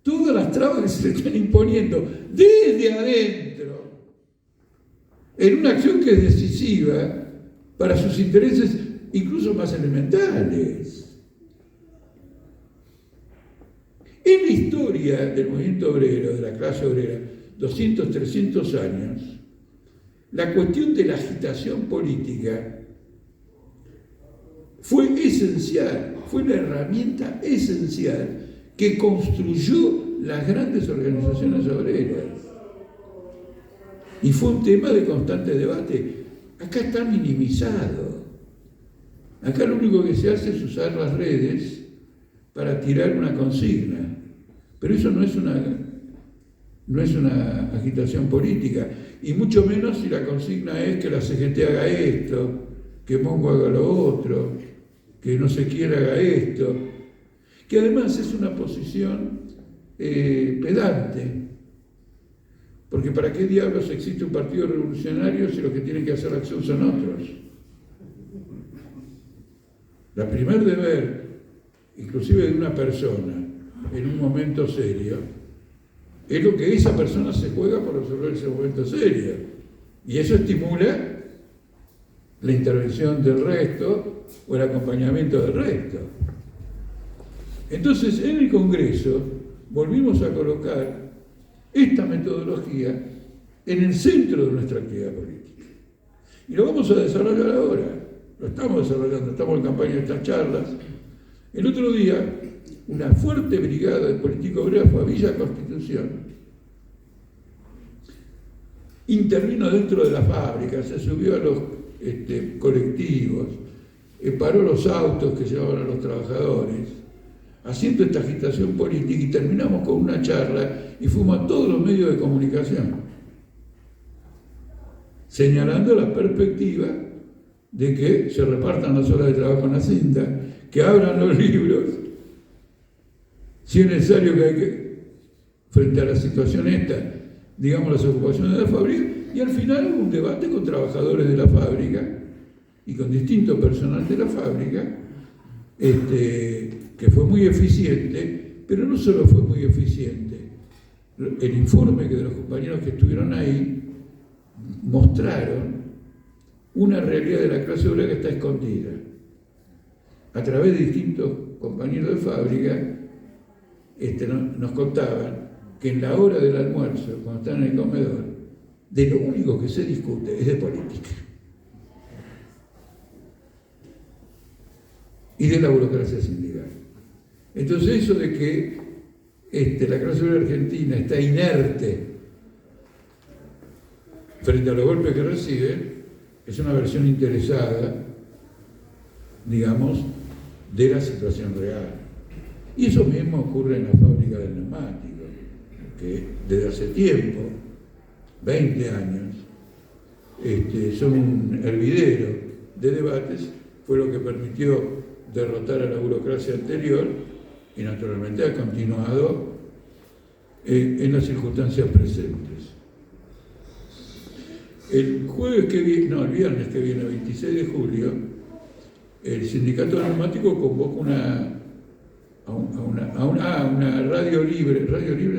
todas las trabas que se le están imponiendo desde adentro, en una acción que es decisiva para sus intereses incluso más elementales. En la historia del movimiento obrero, de la clase obrera, 200, 300 años, la cuestión de la agitación política fue esencial, fue la herramienta esencial que construyó las grandes organizaciones obreras. Y fue un tema de constante debate. Acá está minimizado. Acá lo único que se hace es usar las redes para tirar una consigna. Pero eso no es una agitación política. Y mucho menos si la consigna es que la CGT haga esto, que Mongo haga lo otro, que no se quiera haga esto. Que además es una posición pedante. Porque ¿para qué diablos existe un partido revolucionario si los que tienen que hacer la acción son otros? La primer deber, inclusive de una persona, en un momento serio, es lo que esa persona se juega por resolver ese momento serio. Y eso estimula la intervención del resto o el acompañamiento del resto. Entonces, en el Congreso volvimos a colocar esta metodología en el centro de nuestra actividad política. Y lo vamos a desarrollar ahora. Lo estamos desarrollando, estamos en campaña de estas charlas. El otro día, una fuerte brigada de política obrera fue a Villa Constitución. Intervino dentro de la fábrica, se subió a los colectivos, paró los autos que llevaban a los trabajadores, haciendo esta agitación política, y terminamos con una charla y fuimos a todos los medios de comunicación, señalando la perspectiva de que se repartan las horas de trabajo en la cinta, que abran los libros, si es necesario que hay que, frente a la situación esta, digamos las ocupaciones de la fábrica, Y al final hubo un debate con trabajadores de la fábrica y con distinto personal de la fábrica, que fue muy eficiente, pero no solo fue muy eficiente. El informe que de los compañeros que estuvieron ahí mostraron una realidad de la clase obrera que está escondida. A través de distintos compañeros de fábrica, nos contaban que en la hora del almuerzo, cuando están en el comedor, de lo único que se discute es de política y de la burocracia sindical. Entonces eso de que la clase obrera argentina está inerte frente a los golpes que recibe es una versión interesada, digamos, de la situación real. Y eso mismo ocurre en la fábrica del neumático, que desde hace tiempo, 20 años, son un hervidero de debates, fue lo que permitió derrotar a la burocracia anterior y naturalmente ha continuado en las circunstancias presentes. El viernes que viene, 26 de julio, el sindicato neumático convoca a una radio libre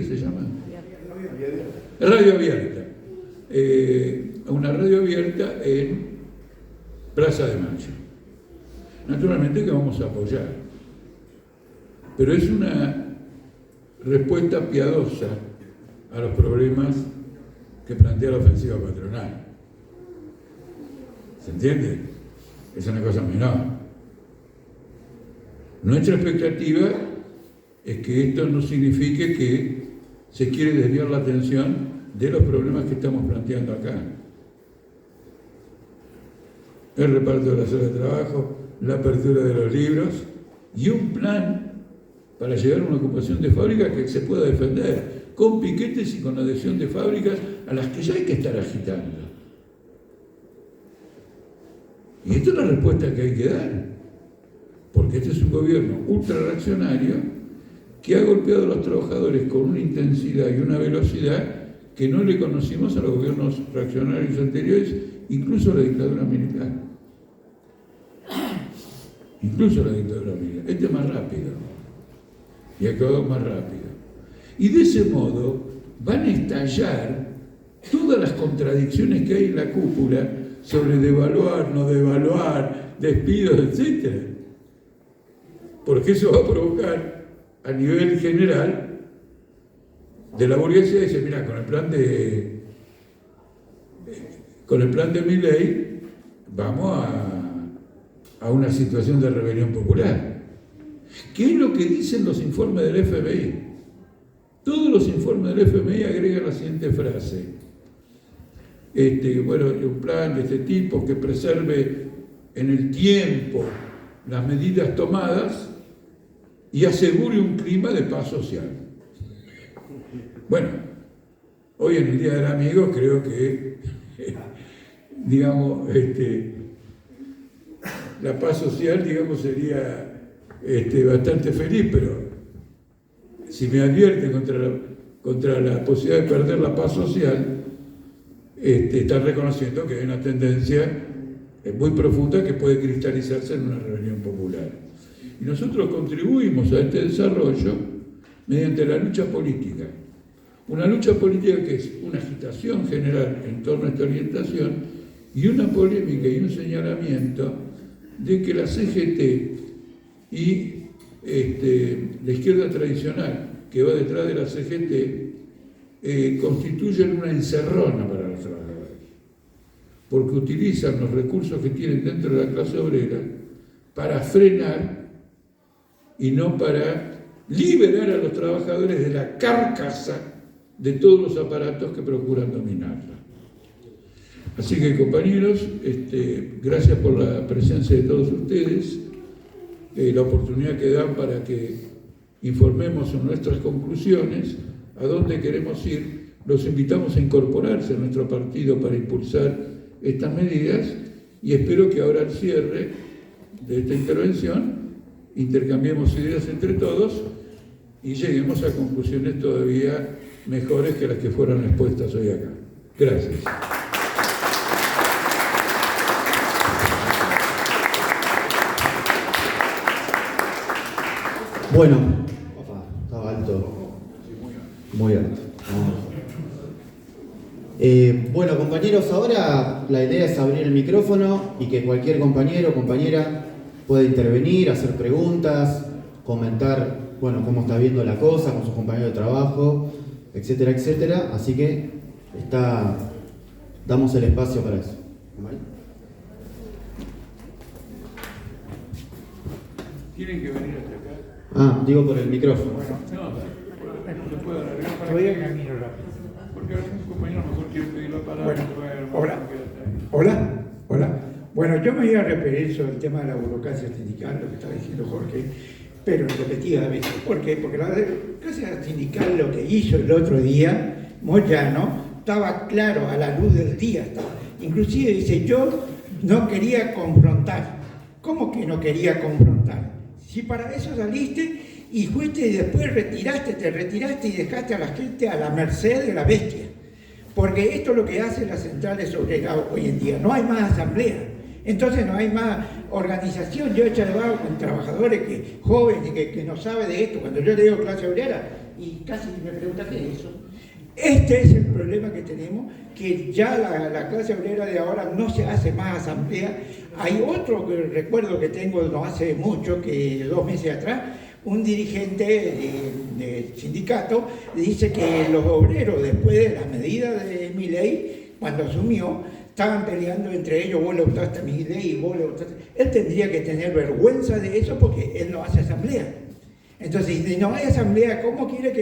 se llama, radio abierta, a una radio abierta en Plaza de Mayo. Naturalmente que vamos a apoyar, pero es una respuesta piadosa a los problemas que plantea la ofensiva patronal. ¿Se entiende? Es una cosa menor. Nuestra expectativa es que esto no signifique que se quiere desviar la atención de los problemas que estamos planteando acá. El reparto de las horas de trabajo, la apertura de los libros y un plan para llegar a una ocupación de fábricas que se pueda defender, con piquetes y con adhesión de fábricas a las que ya hay que estar agitando. Y esta es la respuesta que hay que dar, porque este es un gobierno ultrarreaccionario que ha golpeado a los trabajadores con una intensidad y una velocidad que no le conocimos a los gobiernos reaccionarios anteriores, incluso a la dictadura militar. Incluso la dictadura militar. Este es más rápido y acabó más rápido. Y de ese modo van a estallar todas las contradicciones que hay en la cúpula sobre devaluar, no devaluar, despidos, etc. Porque eso va a provocar a nivel general de la burguesía, dice, mira, con el plan de Milei vamos a una situación de rebelión popular. ¿Qué es lo que dicen los informes del FMI? Todos los informes del FMI agregan la siguiente frase. Un plan de este tipo que preserve en el tiempo las medidas tomadas y asegure un clima de paz social. Bueno, hoy en el Día del Amigo creo que, digamos, la paz social, digamos, sería bastante feliz, pero si me advierten contra la posibilidad de perder la paz social, están reconociendo que hay una tendencia muy profunda que puede cristalizarse en una rebelión popular. Y nosotros contribuimos a este desarrollo mediante la lucha política. Una lucha política que es una agitación general en torno a esta orientación y una polémica y un señalamiento de que la CGT y la izquierda tradicional que va detrás de la CGT constituyen una encerrona para los trabajadores, porque utilizan los recursos que tienen dentro de la clase obrera para frenar y no para liberar a los trabajadores de la carcasa de todos los aparatos que procuran dominarla. Así que, compañeros, gracias por la presencia de todos ustedes, la oportunidad que dan para que informemos en nuestras conclusiones a dónde queremos ir. Los invitamos a incorporarse a nuestro partido para impulsar estas medidas y espero que ahora al cierre de esta intervención intercambiemos ideas entre todos y lleguemos a conclusiones todavía mejores que las que fueron expuestas hoy acá. Gracias. Bueno, opa, estaba alto. Muy alto. Bueno, compañeros, ahora la idea es abrir el micrófono y que cualquier compañero o compañera pueda intervenir, hacer preguntas, comentar, bueno, cómo está viendo la cosa con sus compañeros de trabajo, etcétera, etcétera. Así que damos el espacio para eso. ¿Vale? Tienen que venir hasta acá. Digo por el micrófono. No, se puede alargar para Todavía que camino rápido. porque algún compañero mejor quiere pedir la palabra. Bueno, que vaya a hola. Hola. Bueno, yo me iba a referir sobre el tema de la burocracia sindical, lo que estaba diciendo Jorge, pero repetidamente. ¿Por qué? Porque la burocracia sindical lo que hizo el otro día, Moyano, estaba claro, a la luz del día estaba. Inclusive dice, yo no quería confrontar. ¿Cómo que no quería confrontar? Si para eso saliste y fuiste y después te retiraste y dejaste a la gente a la merced de la bestia. Porque esto es lo que hacen las centrales obreras hoy en día. No hay más asamblea. Entonces no hay más organización. Yo he charlado con trabajadores jóvenes que no saben de esto. Cuando yo le digo clase obrera y casi me preguntan qué es eso. Este es el problema que tenemos, que ya la clase obrera de ahora no se hace más asamblea. Hay otro que recuerdo que tengo no hace mucho, que 2 meses atrás, un dirigente de sindicato dice que los obreros, después de las medidas de Milei, cuando asumió, estaban peleando entre ellos, vos le votaste a Milei y vos le votaste. Él tendría que tener vergüenza de eso porque él no hace asamblea. Entonces, si no hay asamblea, ¿cómo quiere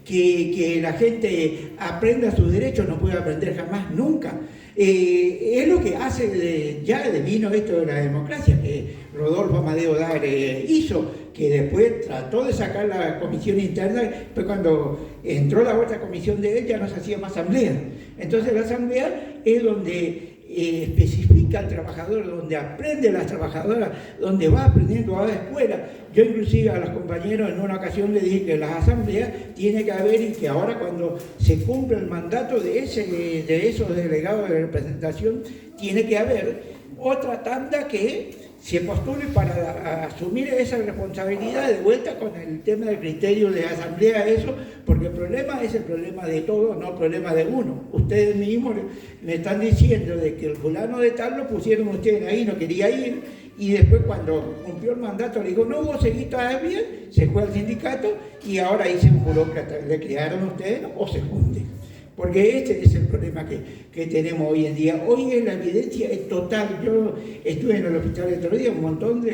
que la gente aprenda sus derechos? No puede aprender jamás, nunca. Es lo que hace ya vino esto de la democracia, que Rodolfo Amadeo Dar hizo, que después trató de sacar la comisión interna, pues cuando entró la otra comisión de él ya no se hacía más asamblea. Entonces la asamblea es donde especifica al trabajador, donde aprende las trabajadoras, donde va aprendiendo a la escuela. Yo inclusive a los compañeros en una ocasión le dije que las asambleas tiene que haber y que ahora cuando se cumple el mandato de esos delegados de representación, tiene que haber otra tanda que se postule para asumir esa responsabilidad de vuelta con el tema del criterio de asamblea, eso, porque el problema es el problema de todos, no el problema de uno. Ustedes mismos me están diciendo de que el fulano de tal lo pusieron ustedes ahí, no quería ir, y después cuando cumplió el mandato le dijo, no, vos seguís todavía bien, se fue al sindicato y ahora ahí se burócrata, le crearon ustedes o se junten. Porque este es el problema que tenemos hoy en día. Hoy la evidencia es total. Yo estuve en el hospital el otro día, un montón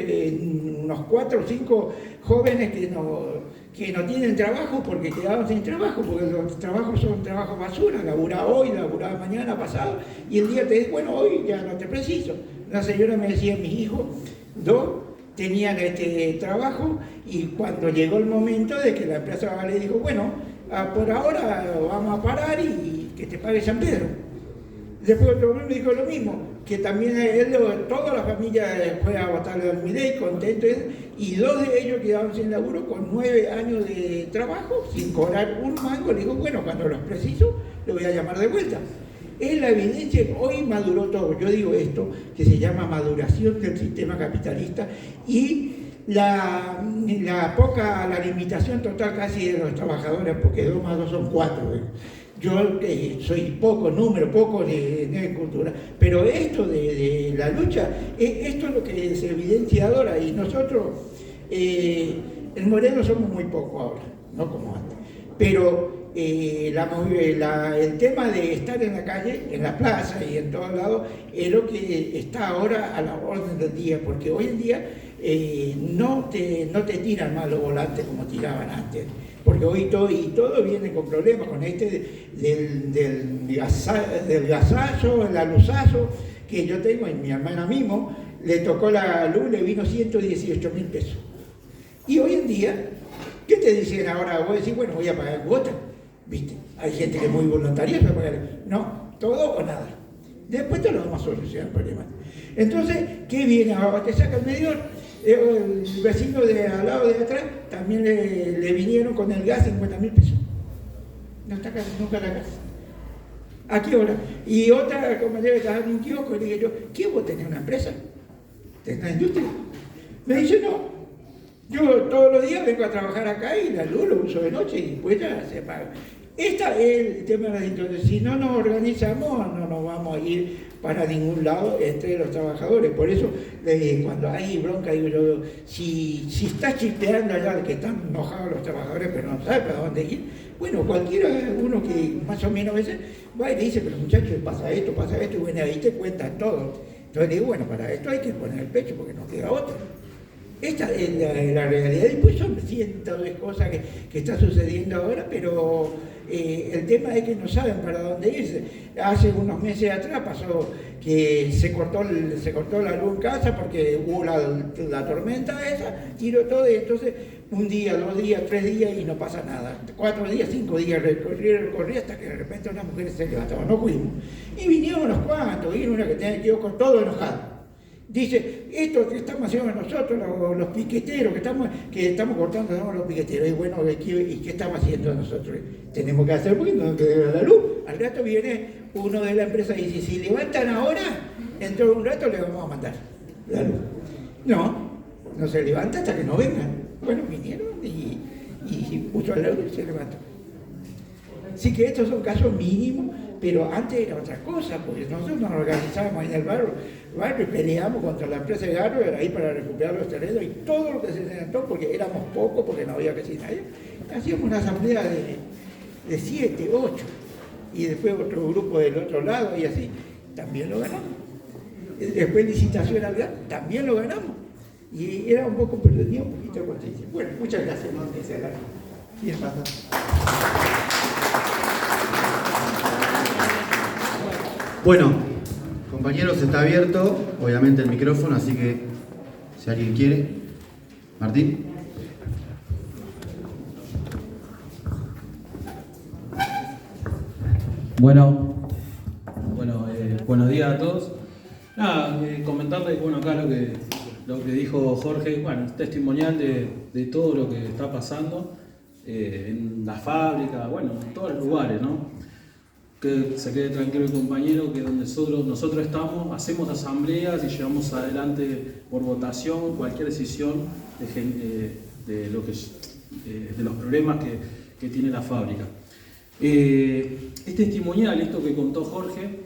unos 4 o 5 jóvenes que no tienen trabajo porque quedaron sin trabajo, porque los trabajos son trabajos basura, laburá hoy, laburá mañana, pasado, y el día te dice, bueno, hoy ya no te preciso. La señora me decía, mis hijos, 2, tenían este trabajo, y cuando llegó el momento de que la empresa le dijo, bueno, por ahora vamos a parar y que te pague San Pedro. Después otro me dijo lo mismo, que también toda la familia fue a votarle al Milei, contento, y 2 de ellos quedaron sin laburo con 9 años de trabajo, sin cobrar un mango. Le digo, bueno, cuando los preciso, le voy a llamar de vuelta. Es la evidencia que hoy maduró todo. Yo digo esto, que se llama maduración del sistema capitalista, y la limitación total casi de los trabajadores, porque 2 más 2 son 4. Yo soy poco número, poco de cultura, pero esto de la lucha, esto es lo que se evidencia ahora, y nosotros en Moreno somos muy poco ahora, no como antes, pero el tema de estar en la calle, en la plaza y en todos lados, es lo que está ahora a la orden del día, porque hoy en día no te tiran más los volantes como tiraban antes, porque hoy todo viene con problemas, con del gasazo, el aluzazo que yo tengo, y mi hermana mismo le tocó la luz, le vino 118.000 pesos. Y hoy en día, ¿qué te dicen ahora? Vos decís, bueno, voy a pagar cuota, ¿viste? Hay gente que es muy voluntaria para pagar. No, todo o nada. Después te lo vamos a solucionar el problema. Entonces, ¿qué viene ahora? Te saca el medidor. El vecino de al lado de atrás también le vinieron con el gas 50.000 pesos. No está acá, nunca la casa. ¿A qué hora? Y otra compañera que estaba en un kiosco, le dije yo, ¿qué vos tenés una empresa? ¿Tenés una industria? Me dice, no. Yo todos los días vengo a trabajar acá y la luz lo uso de noche y después ya se apaga. Este es el tema de las instituciones. Si no nos organizamos, no nos vamos a ir para ningún lado entre los trabajadores. Por eso, cuando hay bronca, digo yo, si está chispeando allá, que están enojados los trabajadores, pero no sabe para dónde ir, bueno, cualquiera, uno que más o menos a veces va y le dice, pero muchachos, pasa esto, y bueno, ahí te cuentan todo. Entonces digo, bueno, para esto hay que poner el pecho porque no queda otra. Esta es la realidad. Después son cientos de cosas que está sucediendo ahora, pero el tema es que no saben para dónde irse. Hace unos meses atrás pasó que se cortó la luz en casa porque hubo la tormenta esa, tiró todo y entonces un día, 2 días, 3 días y no pasa nada. 4 días, 5 días recorrí hasta que de repente unas mujeres se levantaban, no fuimos. Y vinieron unos cuantos, vino una que quedó con todo enojado. Dice, esto que estamos haciendo nosotros, los piqueteros, que estamos cortando los piqueteros, y bueno, ¿y qué estamos haciendo nosotros? Tenemos que hacer porque no queda la luz. Al rato viene uno de la empresa y dice, si levantan ahora, dentro de un rato le vamos a mandar la luz. No se levanta hasta que no vengan. Bueno, vinieron y puso la luz y se levantó. Así que estos son casos mínimos, pero antes era otra cosa, porque nosotros nos organizábamos ahí en el barrio y peleamos contra la empresa de Garro, era ahí para recuperar los terrenos y todo lo que se levantó, porque éramos pocos, porque no había casi nadie. Hacíamos una asamblea de 7, 8, y después otro grupo del otro lado y así, también lo ganamos. Después licitación al gas, también lo ganamos. Y era un poco, pero tenía un poquito de conciencia. Bueno, muchas gracias. ¿Quién pasa? Bueno, compañeros, está abierto, obviamente, el micrófono, así que si alguien quiere. Martín. Bueno, buenos días a todos. Nada, comentarles, bueno, acá lo que dijo Jorge, bueno, es testimonial de todo lo que está pasando en la fábrica, bueno, en todos los lugares, ¿no? Que se quede tranquilo el compañero, que donde nosotros estamos, hacemos asambleas y llevamos adelante por votación cualquier decisión de los problemas que tiene la fábrica. Es testimonial esto que contó Jorge,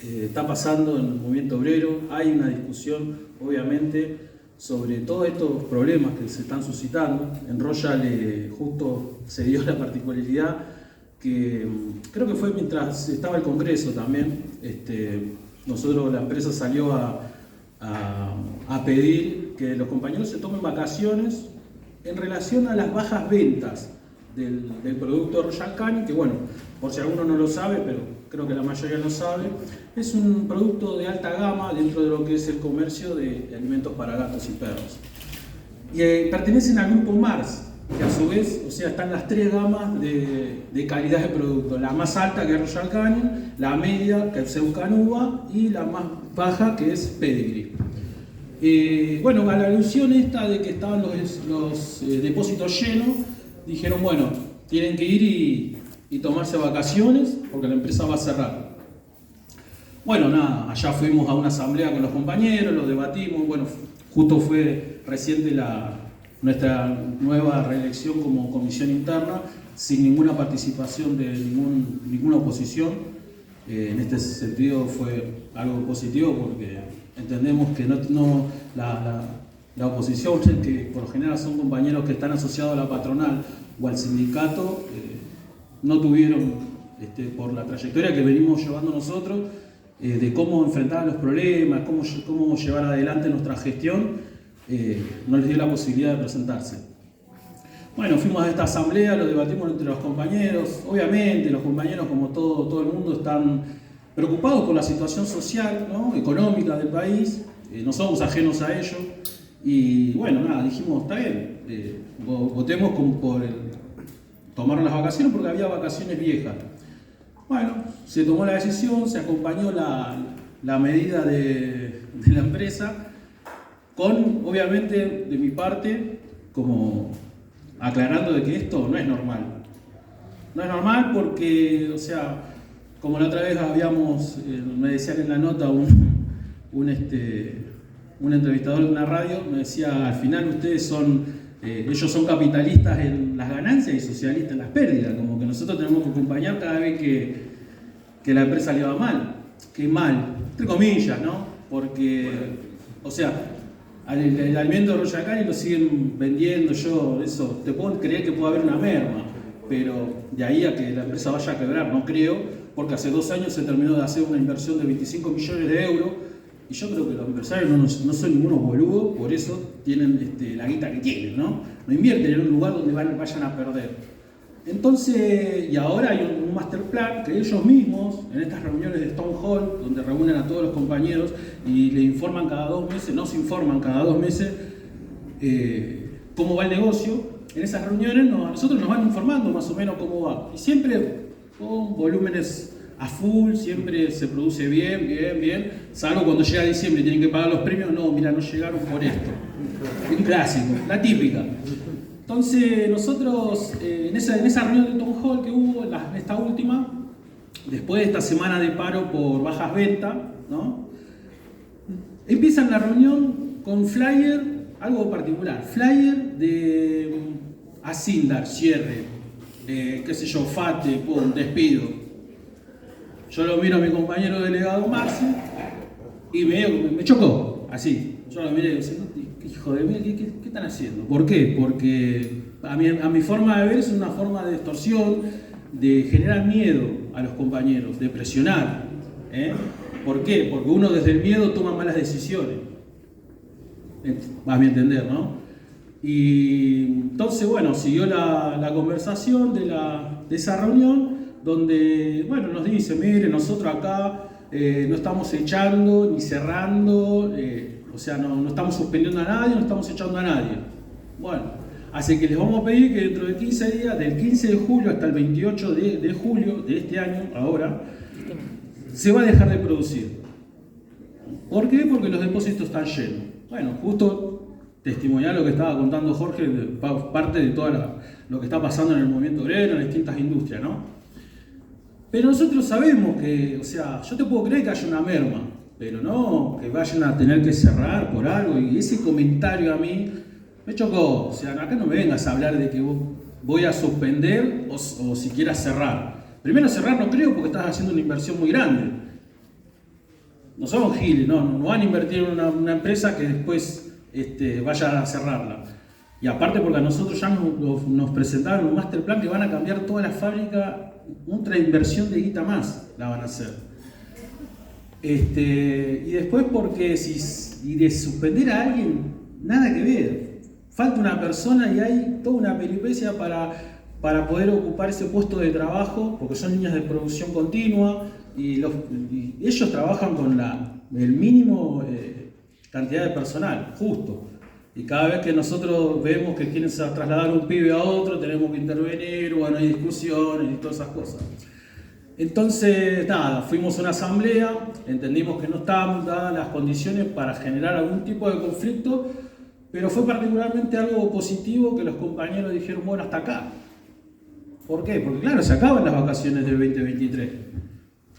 está pasando en el movimiento obrero, hay una discusión obviamente sobre todos estos problemas que se están suscitando. En Royal justo se dio la particularidad que creo que fue mientras estaba el Congreso también, nosotros, la empresa salió a pedir que los compañeros se tomen vacaciones en relación a las bajas ventas del producto Royal Canin, que bueno, por si alguno no lo sabe, pero creo que la mayoría lo sabe, es un producto de alta gama dentro de lo que es el comercio de alimentos para gatos y perros. Y pertenecen al grupo Mars, que a su vez, o sea, están las 3 gamas de calidad de producto. La más alta, que es Royal Canin, la media, que es Eukanuba, y la más baja, que es Pedigree. Bueno, a la alusión esta de que estaban los depósitos llenos, dijeron, bueno, tienen que ir y tomarse vacaciones porque la empresa va a cerrar. Bueno, nada, allá fuimos a una asamblea con los compañeros, lo debatimos, bueno, justo fue reciente nuestra nueva reelección como comisión interna, sin ninguna participación de ninguna oposición. En este sentido fue algo positivo porque entendemos que la oposición, que por lo general son compañeros que están asociados a la patronal o al sindicato, no tuvieron, por la trayectoria que venimos llevando nosotros, de cómo enfrentar los problemas, cómo llevar adelante nuestra gestión, no les dio la posibilidad de presentarse. Bueno, fuimos a esta asamblea, lo debatimos entre los compañeros. Obviamente los compañeros, como todo el mundo, están preocupados por la situación social, ¿no?, económica del país. No somos ajenos a ello. Y bueno, nada, dijimos, está bien, votemos por tomar las vacaciones porque había vacaciones viejas. Bueno, se tomó la decisión, se acompañó la medida de la empresa, con, obviamente, de mi parte, como aclarando de que esto no es normal. No es normal porque, o sea, como la otra vez me decían en la nota, un entrevistador de una radio me decía, al final ustedes son, ellos son capitalistas en las ganancias y socialistas en las pérdidas, como que nosotros tenemos que acompañar cada vez que la empresa le va mal, que mal, entre comillas, ¿no? Porque, o sea, el alimento de Royal Canin lo siguen vendiendo, yo, eso, te puedo creer que puede haber una merma, pero de ahí a que la empresa vaya a quebrar, no creo, porque hace 2 años se terminó de hacer una inversión de 25 millones de euros, y yo creo que los empresarios no son ningunos boludos, por eso tienen la guita que tienen, ¿no? No invierten en un lugar donde vayan a perder. Entonces, y ahora hay un master plan que ellos mismos, en estas reuniones de Stone Hall, donde reúnen a todos los compañeros y le informan cada 2 meses, nos informan cada 2 meses cómo va el negocio. En esas reuniones a nosotros nos van informando más o menos cómo va. Y siempre con volúmenes a full, siempre se produce bien, salvo cuando llega diciembre y tienen que pagar los premios, no, mira, no llegaron por esto. Un clásico, la típica. Entonces nosotros, en esa reunión de Town Hall que hubo, esta última, después de esta semana de paro por bajas ventas, ¿no? Empiezan la reunión con flyer, algo particular, flyer de Asindar, cierre, qué sé yo, FATE, despido. Yo lo miro a mi compañero delegado Maxi y me chocó, así. Yo lo miré y digo, hijo de mí, ¿qué están haciendo? ¿Por qué? Porque a mi forma de ver es una forma de extorsión, de generar miedo a los compañeros, de presionar. ¿Por qué? Porque uno desde el miedo toma malas decisiones. A mi entender, ¿no? Y entonces, bueno, siguió la conversación de esa reunión, donde, bueno, nos dice, mire, nosotros acá no estamos echando ni cerrando, o sea, no estamos suspendiendo a nadie, no estamos echando a nadie. Bueno, así que les vamos a pedir que dentro de 15 días, del 15 de julio hasta el 28 de julio de este año, ahora, se va a dejar de producir. ¿Por qué? Porque los depósitos están llenos. Bueno, justo testimoniar lo que estaba contando Jorge, parte de todo lo que está pasando en el movimiento obrero, en las distintas industrias, ¿no? Pero nosotros sabemos que, o sea, yo te puedo creer que haya una merma, pero no que vayan a tener que cerrar por algo. Y ese comentario a mí me chocó. O sea, acá no me vengas a hablar de que voy a suspender o siquiera cerrar. Primero, cerrar no creo porque estás haciendo una inversión muy grande. No somos giles, no van a invertir en una empresa que después vaya a cerrarla. Y aparte porque a nosotros ya nos presentaron un master plan que van a cambiar toda la fábrica, otra inversión de guita más la van a hacer. Y después porque y de suspender a alguien, nada que ver. Falta una persona y hay toda una peripecia para poder ocupar ese puesto de trabajo, porque son líneas de producción continua y ellos trabajan con el mínimo cantidad de personal, justo. Y cada vez que nosotros vemos que quieren trasladar un pibe a otro, tenemos que intervenir, bueno, hay discusiones y todas esas cosas. Entonces, nada, fuimos a una asamblea, entendimos que no estaban dadas las condiciones para generar algún tipo de conflicto, pero fue particularmente algo positivo que los compañeros dijeron, bueno, hasta acá. ¿Por qué? Porque claro, se acaban las vacaciones del 2023.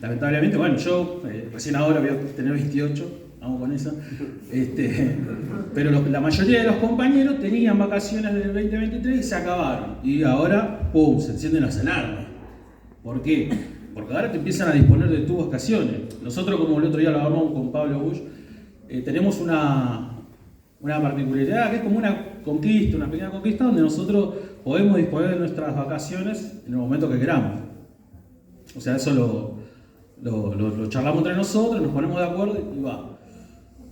Lamentablemente, bueno, yo recién ahora voy a tener 28, vamos con eso. Pero la mayoría de los compañeros tenían vacaciones del 2023 y se acabaron. Y ahora, ¡pum!, se encienden las alarmas. ¿Por qué? Porque ahora te empiezan a disponer de tus vacaciones. Nosotros, como el otro día lo hablamos con Pablo Bush, tenemos una particularidad que es como una conquista, una pequeña conquista donde nosotros podemos disponer de nuestras vacaciones en el momento que queramos. O sea, eso lo charlamos entre nosotros, nos ponemos de acuerdo y va.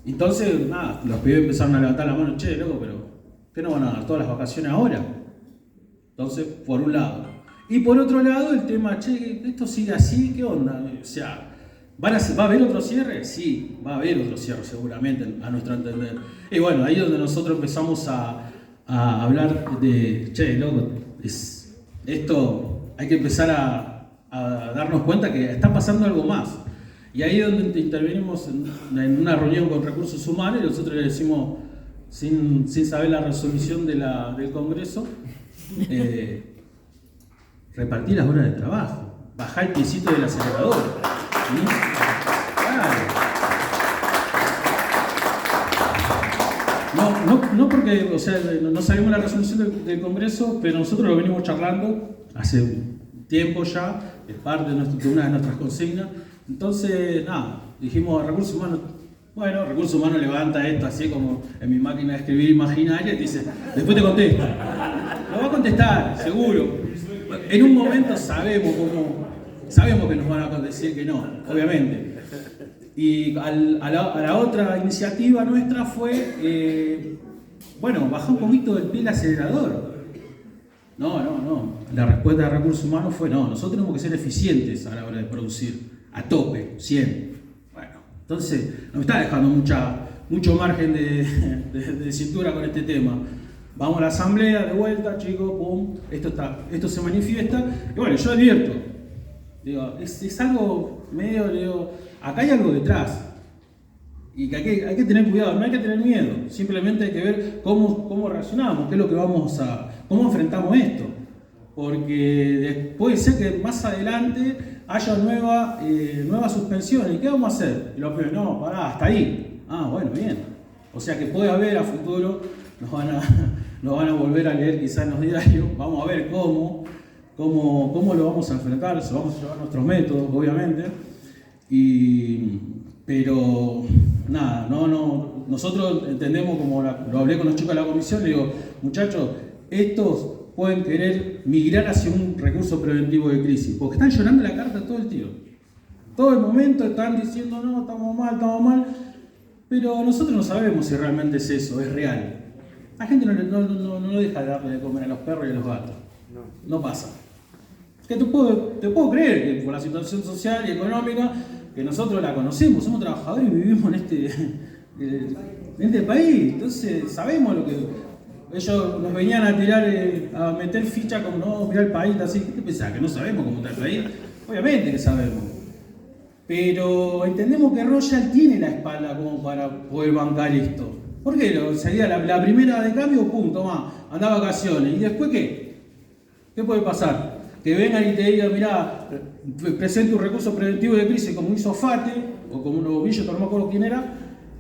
Entonces, nada, los pibes empezaron a levantar la mano, che, loco, pero ¿qué no van a dar todas las vacaciones ahora? Entonces, por un lado. Y por otro lado, el tema, che, esto sigue así, ¿qué onda? O sea, ¿va a haber otro cierre? Sí, va a haber otro cierre seguramente, a nuestro entender. Y bueno, ahí es donde nosotros empezamos a hablar de, che, loco, esto hay que empezar a darnos cuenta que está pasando algo más. Y ahí es donde intervenimos en una reunión con recursos humanos y nosotros le decimos, sin saber la resolución del Congreso, repartir las horas de trabajo, bajar el piecito del acelerador. ¿Sí? Claro. no porque, o sea, no sabemos la resolución del Congreso, pero nosotros lo venimos charlando hace tiempo ya, es parte de una de nuestras consignas. Entonces, nada, dijimos recursos humanos. Bueno, recursos humanos levanta esto así como en mi máquina de escribir imaginaria y dice, después te contesta. Lo va a contestar, seguro. En un momento sabemos que nos van a decir que no, obviamente. Y a la otra iniciativa nuestra fue, bajar un poquito del pie el acelerador. No. La respuesta de recursos humanos fue no, nosotros tenemos que ser eficientes a la hora de producir, a tope, 100. Bueno, entonces nos está dejando mucho margen de cintura con este tema. Vamos a la asamblea de vuelta, chicos, pum, esto se manifiesta. Y bueno, yo advierto, digo, es algo medio, digo, acá hay algo detrás. Y que hay que tener cuidado, no hay que tener miedo, simplemente hay que ver cómo reaccionamos, qué es lo que cómo enfrentamos esto. Porque puede ser que más adelante haya nuevas suspensiones. ¿Y qué vamos a hacer? Y los pibes, no, pará, hasta ahí. Ah, bueno, bien. O sea que puede haber a futuro, nos van a volver a leer quizás en los diarios, vamos a ver cómo lo vamos a enfrentar, vamos a llevar nuestros métodos, obviamente. Pero nada, nosotros entendemos, como lo hablé con los chicos de la comisión, le digo, muchachos, estos pueden querer migrar hacia un recurso preventivo de crisis, porque están llorando la carta todo el tiro. Todo el momento están diciendo, no, estamos mal, pero nosotros no sabemos si realmente es eso, es real. La gente no deja de darle de comer a los perros y a los gatos. No pasa. Que te puedo creer que por la situación social y económica, que nosotros la conocemos, somos trabajadores y vivimos en este país. Entonces sabemos lo que ellos nos venían a tirar, a meter ficha como no, mirá el país así. ¿Qué te pensás? ¿Que no sabemos cómo está el país? Obviamente que sabemos. Pero entendemos que Royal tiene la espalda como para poder bancar esto. ¿Por qué? Sería la primera de cambio, pum, toma, anda a vacaciones. ¿Y después qué? ¿Qué puede pasar? Que vengan y te digan, mirá, presenta un recurso preventivo de crisis como hizo FATE, o como Novillo, no me acuerdo quién era,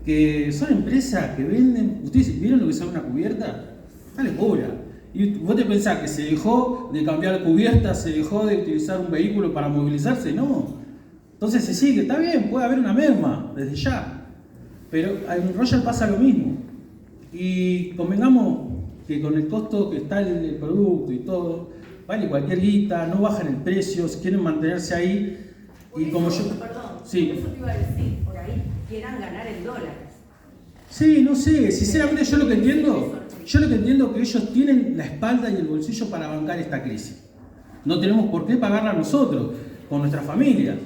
que son empresas que venden. ¿Ustedes vieron lo que sale una cubierta? Está locura. ¿Y vos te pensás que se dejó de cambiar cubierta, se dejó de utilizar un vehículo para movilizarse? No. Entonces se sigue, está bien, puede haber una merma desde ya. Pero en Royal pasa lo mismo. Y convengamos que con el costo que está el producto y todo, vale cualquier guita, no bajan el precio, si quieren mantenerse ahí. Por Y eso, como yo. Perdón, Sí. eso te iba a decir, por ahí quieran ganar en dólares. Sí, no sé, sinceramente yo lo que entiendo es que ellos tienen la espalda y el bolsillo para bancar esta crisis. No tenemos por qué pagarla nosotros, con nuestras familias.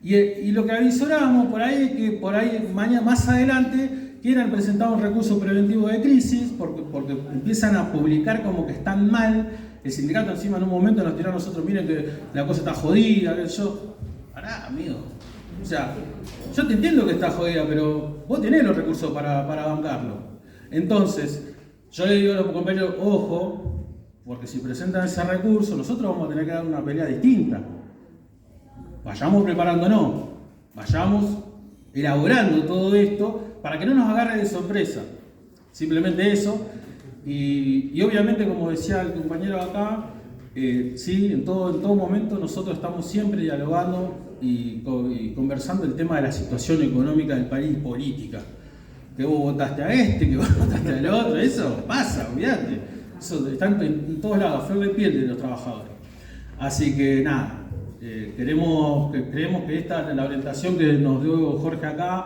Y lo que avisoramos por ahí es que por ahí más adelante quieran presentar un recurso preventivo de crisis porque empiezan a publicar como que están mal. El sindicato encima en un momento nos tiró a nosotros, miren que la cosa está jodida, pará, amigo. O sea, yo te entiendo que está jodida, pero vos tenés los recursos para bancarlo. Entonces, yo le digo a los compañeros, ojo, porque si presentan ese recurso, nosotros vamos a tener que dar una pelea distinta. Vayamos preparándonos, vayamos elaborando todo esto para que no nos agarre de sorpresa. Simplemente eso. Y obviamente, como decía el compañero acá, sí, en todo momento nosotros estamos siempre dialogando y conversando el tema de la situación económica del país y política. Que vos votaste a este, que vos votaste al otro, eso pasa, olvídate. Eso está en todos lados, a flor de piel de los trabajadores. Así que nada. Creemos que esta la orientación que nos dio Jorge acá,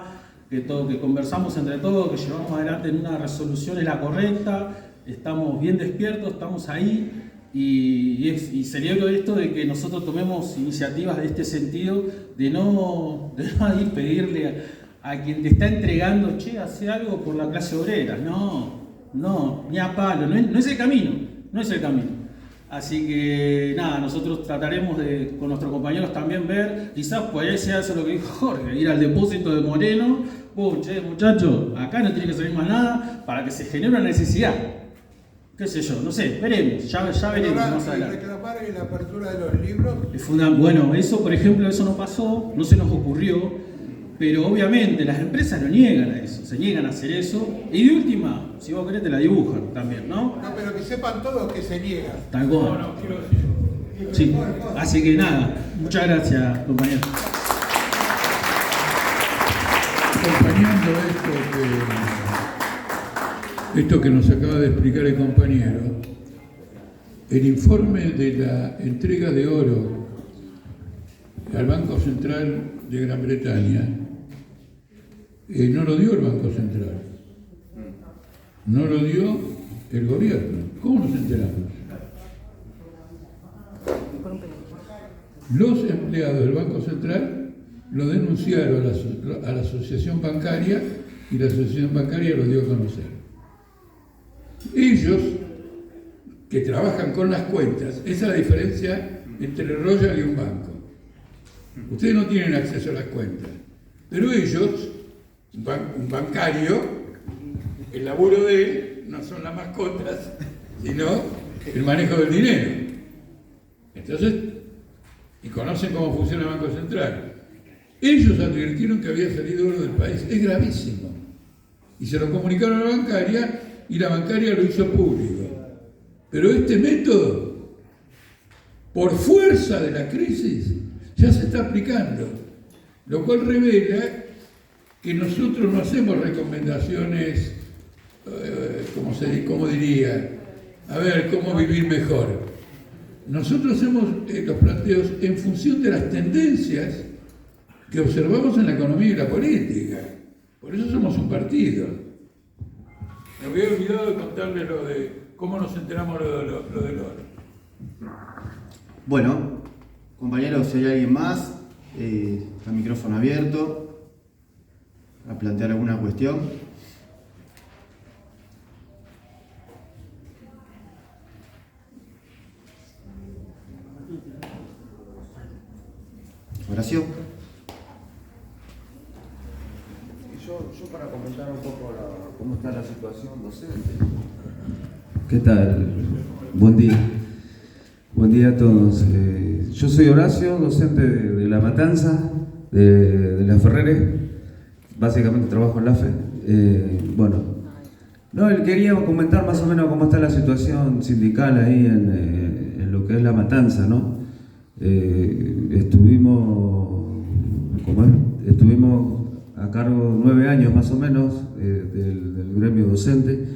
que conversamos entre todos, que llevamos adelante en una resolución es la correcta, estamos bien despiertos, estamos ahí y celebro esto de que nosotros tomemos iniciativas de este sentido, de no ir pedirle a quien te está entregando, che, hace algo por la clase obrera, no, ni a palo, no es el camino. Así que nada, nosotros trataremos de, con nuestros compañeros también ver, quizás por ahí se hace lo que dijo Jorge, ir al depósito de Moreno, che muchachos, acá no tiene que salir más nada para que se genere una necesidad. Qué sé yo, no sé, veremos, ya veremos más adelante. Reclamar en la apertura de los libros. Bueno, eso por ejemplo, eso no pasó, no se nos ocurrió, pero obviamente las empresas no niegan a eso, se niegan a hacer eso, y de última, si vos querés te la dibujan también, ¿no? No, pero que sepan todos que se niegan. Tal cual. Sí, así que nada, muchas gracias, compañero. Acompañando esto que nos acaba de explicar el compañero, el informe de la entrega de oro al Banco Central de Gran Bretaña no lo dio el Banco Central, no lo dio el gobierno. ¿Cómo nos enteramos? Los empleados del Banco Central lo denunciaron a la asociación bancaria y la asociación bancaria lo dio a conocer. Ellos, que trabajan con las cuentas, esa es la diferencia entre el Royal y un banco. Ustedes no tienen acceso a las cuentas, pero ellos, un bancario, el laburo de él no son las mascotas, sino el manejo del dinero. Entonces, y conocen cómo funciona el Banco Central. Ellos advirtieron que había salido oro del país. Es gravísimo. Y se lo comunicaron a la bancaria y la bancaria lo hizo público. Pero este método, por fuerza de la crisis, ya se está aplicando. Lo cual revela que nosotros no hacemos recomendaciones, ¿cómo diría? A ver, cómo vivir mejor. Nosotros hacemos los planteos en función de las tendencias que observamos en la economía y la política. Por eso somos un partido. Me había olvidado de contarles lo de cómo nos enteramos lo del oro. Bueno, compañeros, si hay alguien más, está el micrófono abierto a plantear alguna cuestión. Oración. Yo para comentar un poco cómo está la situación docente. ¿Qué tal? Buen día. Buen día a todos. Yo soy Horacio, docente de La Matanza, de la Ferrere. Básicamente trabajo en la FE. Quería comentar más o menos cómo está la situación sindical ahí en lo que es La Matanza, ¿no? Estuvimos a cargo 9 años más o menos del gremio docente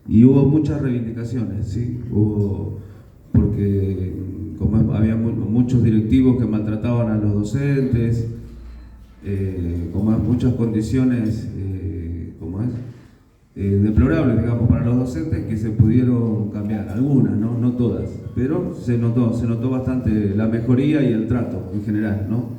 y hubo muchas reivindicaciones, ¿sí? Porque había muchos directivos que maltrataban a los docentes, muchas condiciones deplorables, digamos, para los docentes que se pudieron cambiar, algunas, no todas, pero se notó bastante la mejoría y el trato en general, ¿no?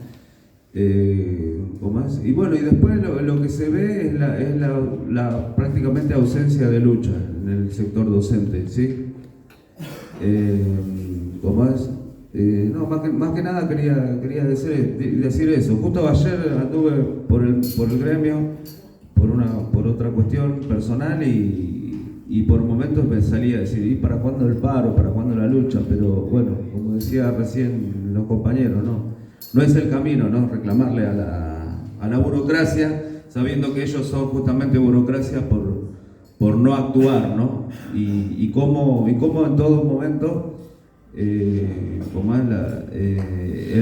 Y bueno, y después lo que se ve es la prácticamente ausencia de lucha en el sector docente, ¿sí? Más que nada quería decir eso. Justo ayer anduve por el gremio por otra cuestión personal y por momentos me salía a decir, ¿y para cuándo el paro? ¿Para cuándo la lucha? Pero bueno, como decía recién los compañeros, no es el camino, ¿no? Reclamarle a la burocracia, sabiendo que ellos son justamente burocracia por no actuar, ¿no? Y cómo en todo momento, el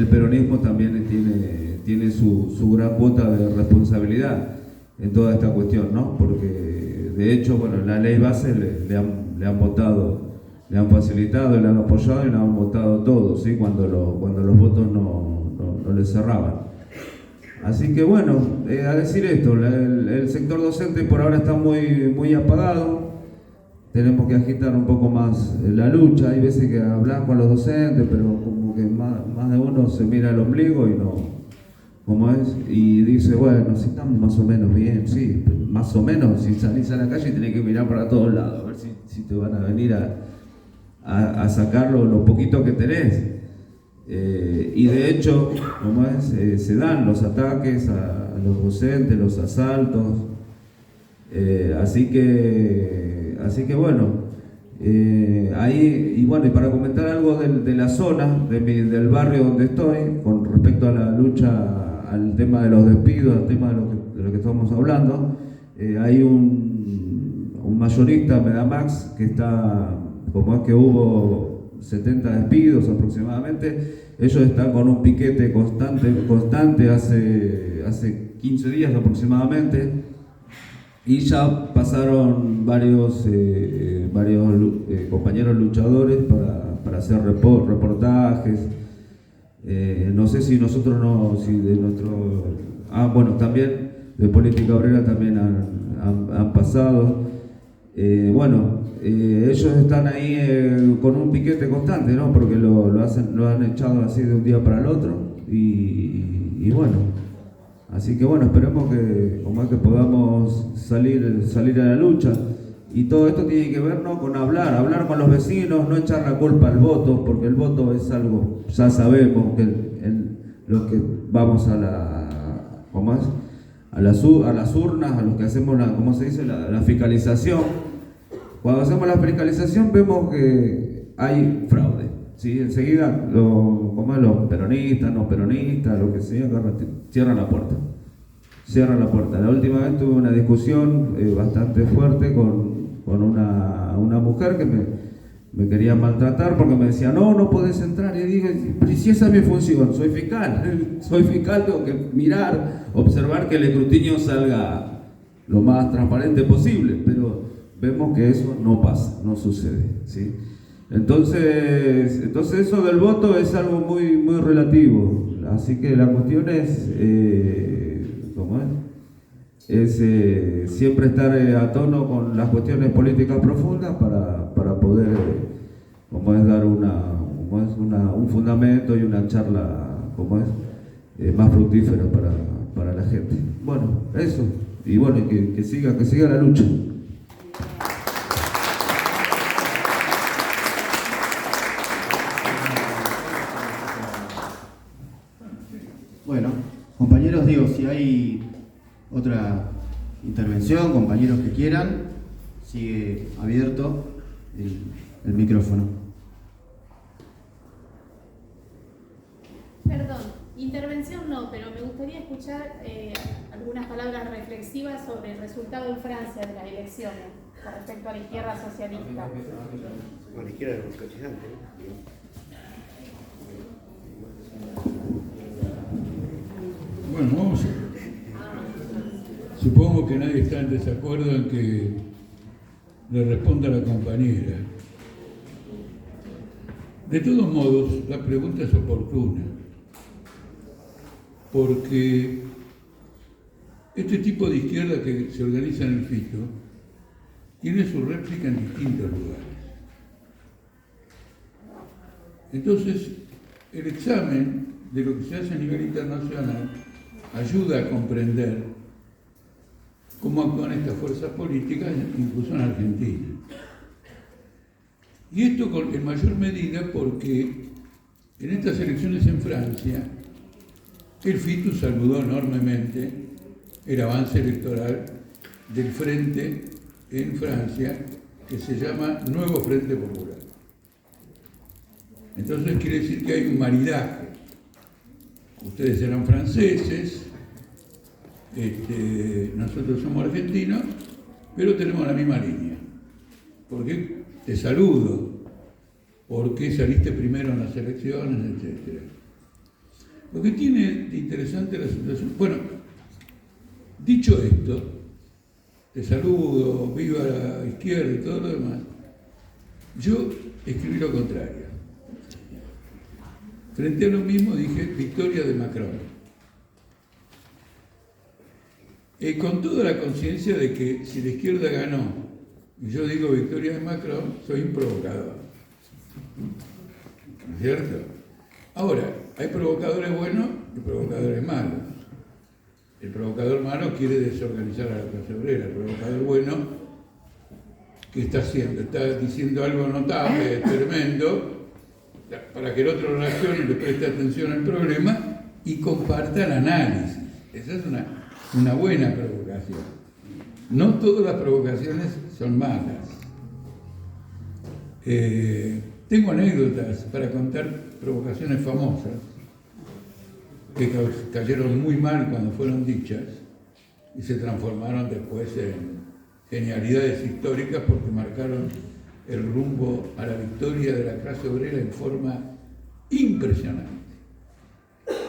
peronismo también tiene su gran cuota de responsabilidad en toda esta cuestión, ¿no? Porque de hecho, la ley base le han votado, le han facilitado, le han apoyado y le han votado todos, ¿sí? Cuando los votos no les cerraban. Así que a decir esto, el sector docente por ahora está muy apagado. Tenemos que agitar un poco más la lucha. Hay veces que hablan con los docentes, pero como que más de uno se mira el ombligo y y dice, bueno, si estamos más o menos bien, sí, más o menos, si salís a la calle tenés que mirar para todos lados, a ver si te van a venir a sacar lo poquito que tenés. Y de hecho, se dan los ataques a los docentes, los asaltos, así que ahí, y para comentar algo de la zona, del barrio donde estoy, con respecto a la lucha, al tema de los despidos, al tema de lo que estamos hablando, hay un un mayorista, Medamax, que está, como es que hubo 70 despidos aproximadamente, ellos están con un piquete constante hace 15 días aproximadamente, y ya pasaron varios compañeros luchadores para hacer reportajes. No sé si nosotros también de Política Obrera también han pasado. Ellos están ahí con un piquete constante, ¿no? Porque lo han echado así de un día para el otro. Y bueno, así que bueno, esperemos que podamos salir a la lucha. Y todo esto tiene que ver, ¿no?, con hablar con los vecinos, no echar la culpa al voto, porque el voto es algo, ya sabemos que los que vamos a las urnas, a los que hacemos la fiscalización. Cuando hacemos la fiscalización vemos que hay fraude, ¿sí? Enseguida los peronistas, no peronistas, lo que sea, cierran la puerta. La última vez tuve una discusión bastante fuerte con una mujer que me quería maltratar porque me decía, no podés entrar. Y digo, pero si esa es mi función, soy fiscal, tengo que mirar, observar que el escrutinio salga lo más transparente posible, pero vemos que eso no pasa, no sucede, ¿sí? Entonces eso del voto es algo muy, muy relativo, así que la cuestión es, siempre estar a tono con las cuestiones políticas profundas para poder dar un fundamento y una charla más fructífera para la gente. Bueno, eso, y bueno, que siga la lucha. Bueno, compañeros, digo, si hay otra intervención, compañeros que quieran, sigue abierto el micrófono. Perdón, intervención no, pero me gustaría escuchar algunas palabras reflexivas sobre el resultado en Francia de las elecciones con respecto a la izquierda socialista. Bueno, la izquierda democratizante, ¿no? Bueno, vamos. Supongo que nadie está en desacuerdo en que le responda a la compañera. De todos modos, la pregunta es oportuna, porque este tipo de izquierda que se organiza en el Fito tiene su réplica en distintos lugares. Entonces, el examen de lo que se hace a nivel internacional ayuda a comprender cómo actúan estas fuerzas políticas, incluso en Argentina. Y esto en mayor medida porque en estas elecciones en Francia, el Fito saludó enormemente el avance electoral del frente en Francia, que se llama Nuevo Frente Popular. Entonces quiere decir que hay un maridaje. Ustedes eran franceses, nosotros somos argentinos, pero tenemos la misma línea. ¿Por qué te saludo? ¿Por qué saliste primero en las elecciones? Etcétera. Lo que tiene de interesante la situación. Bueno, dicho esto, te saludo, viva la izquierda y todo lo demás, yo escribí lo contrario. Frente a lo mismo dije victoria de Macron. Con toda la conciencia de que si la izquierda ganó y yo digo victoria de Macron, soy un provocador. ¿No es cierto? Ahora, hay provocadores buenos y provocadores malos. El provocador malo quiere desorganizar a la clase obrera. El provocador bueno, ¿qué está haciendo? Está diciendo algo notable, tremendo, para que el otro reaccione y le preste atención al problema y comparta el análisis. Esa es una buena provocación. No todas las provocaciones son malas. Tengo anécdotas para contar provocaciones famosas que cayeron muy mal cuando fueron dichas y se transformaron después genialidades históricas porque marcaron el rumbo a la victoria de la clase obrera en forma impresionante.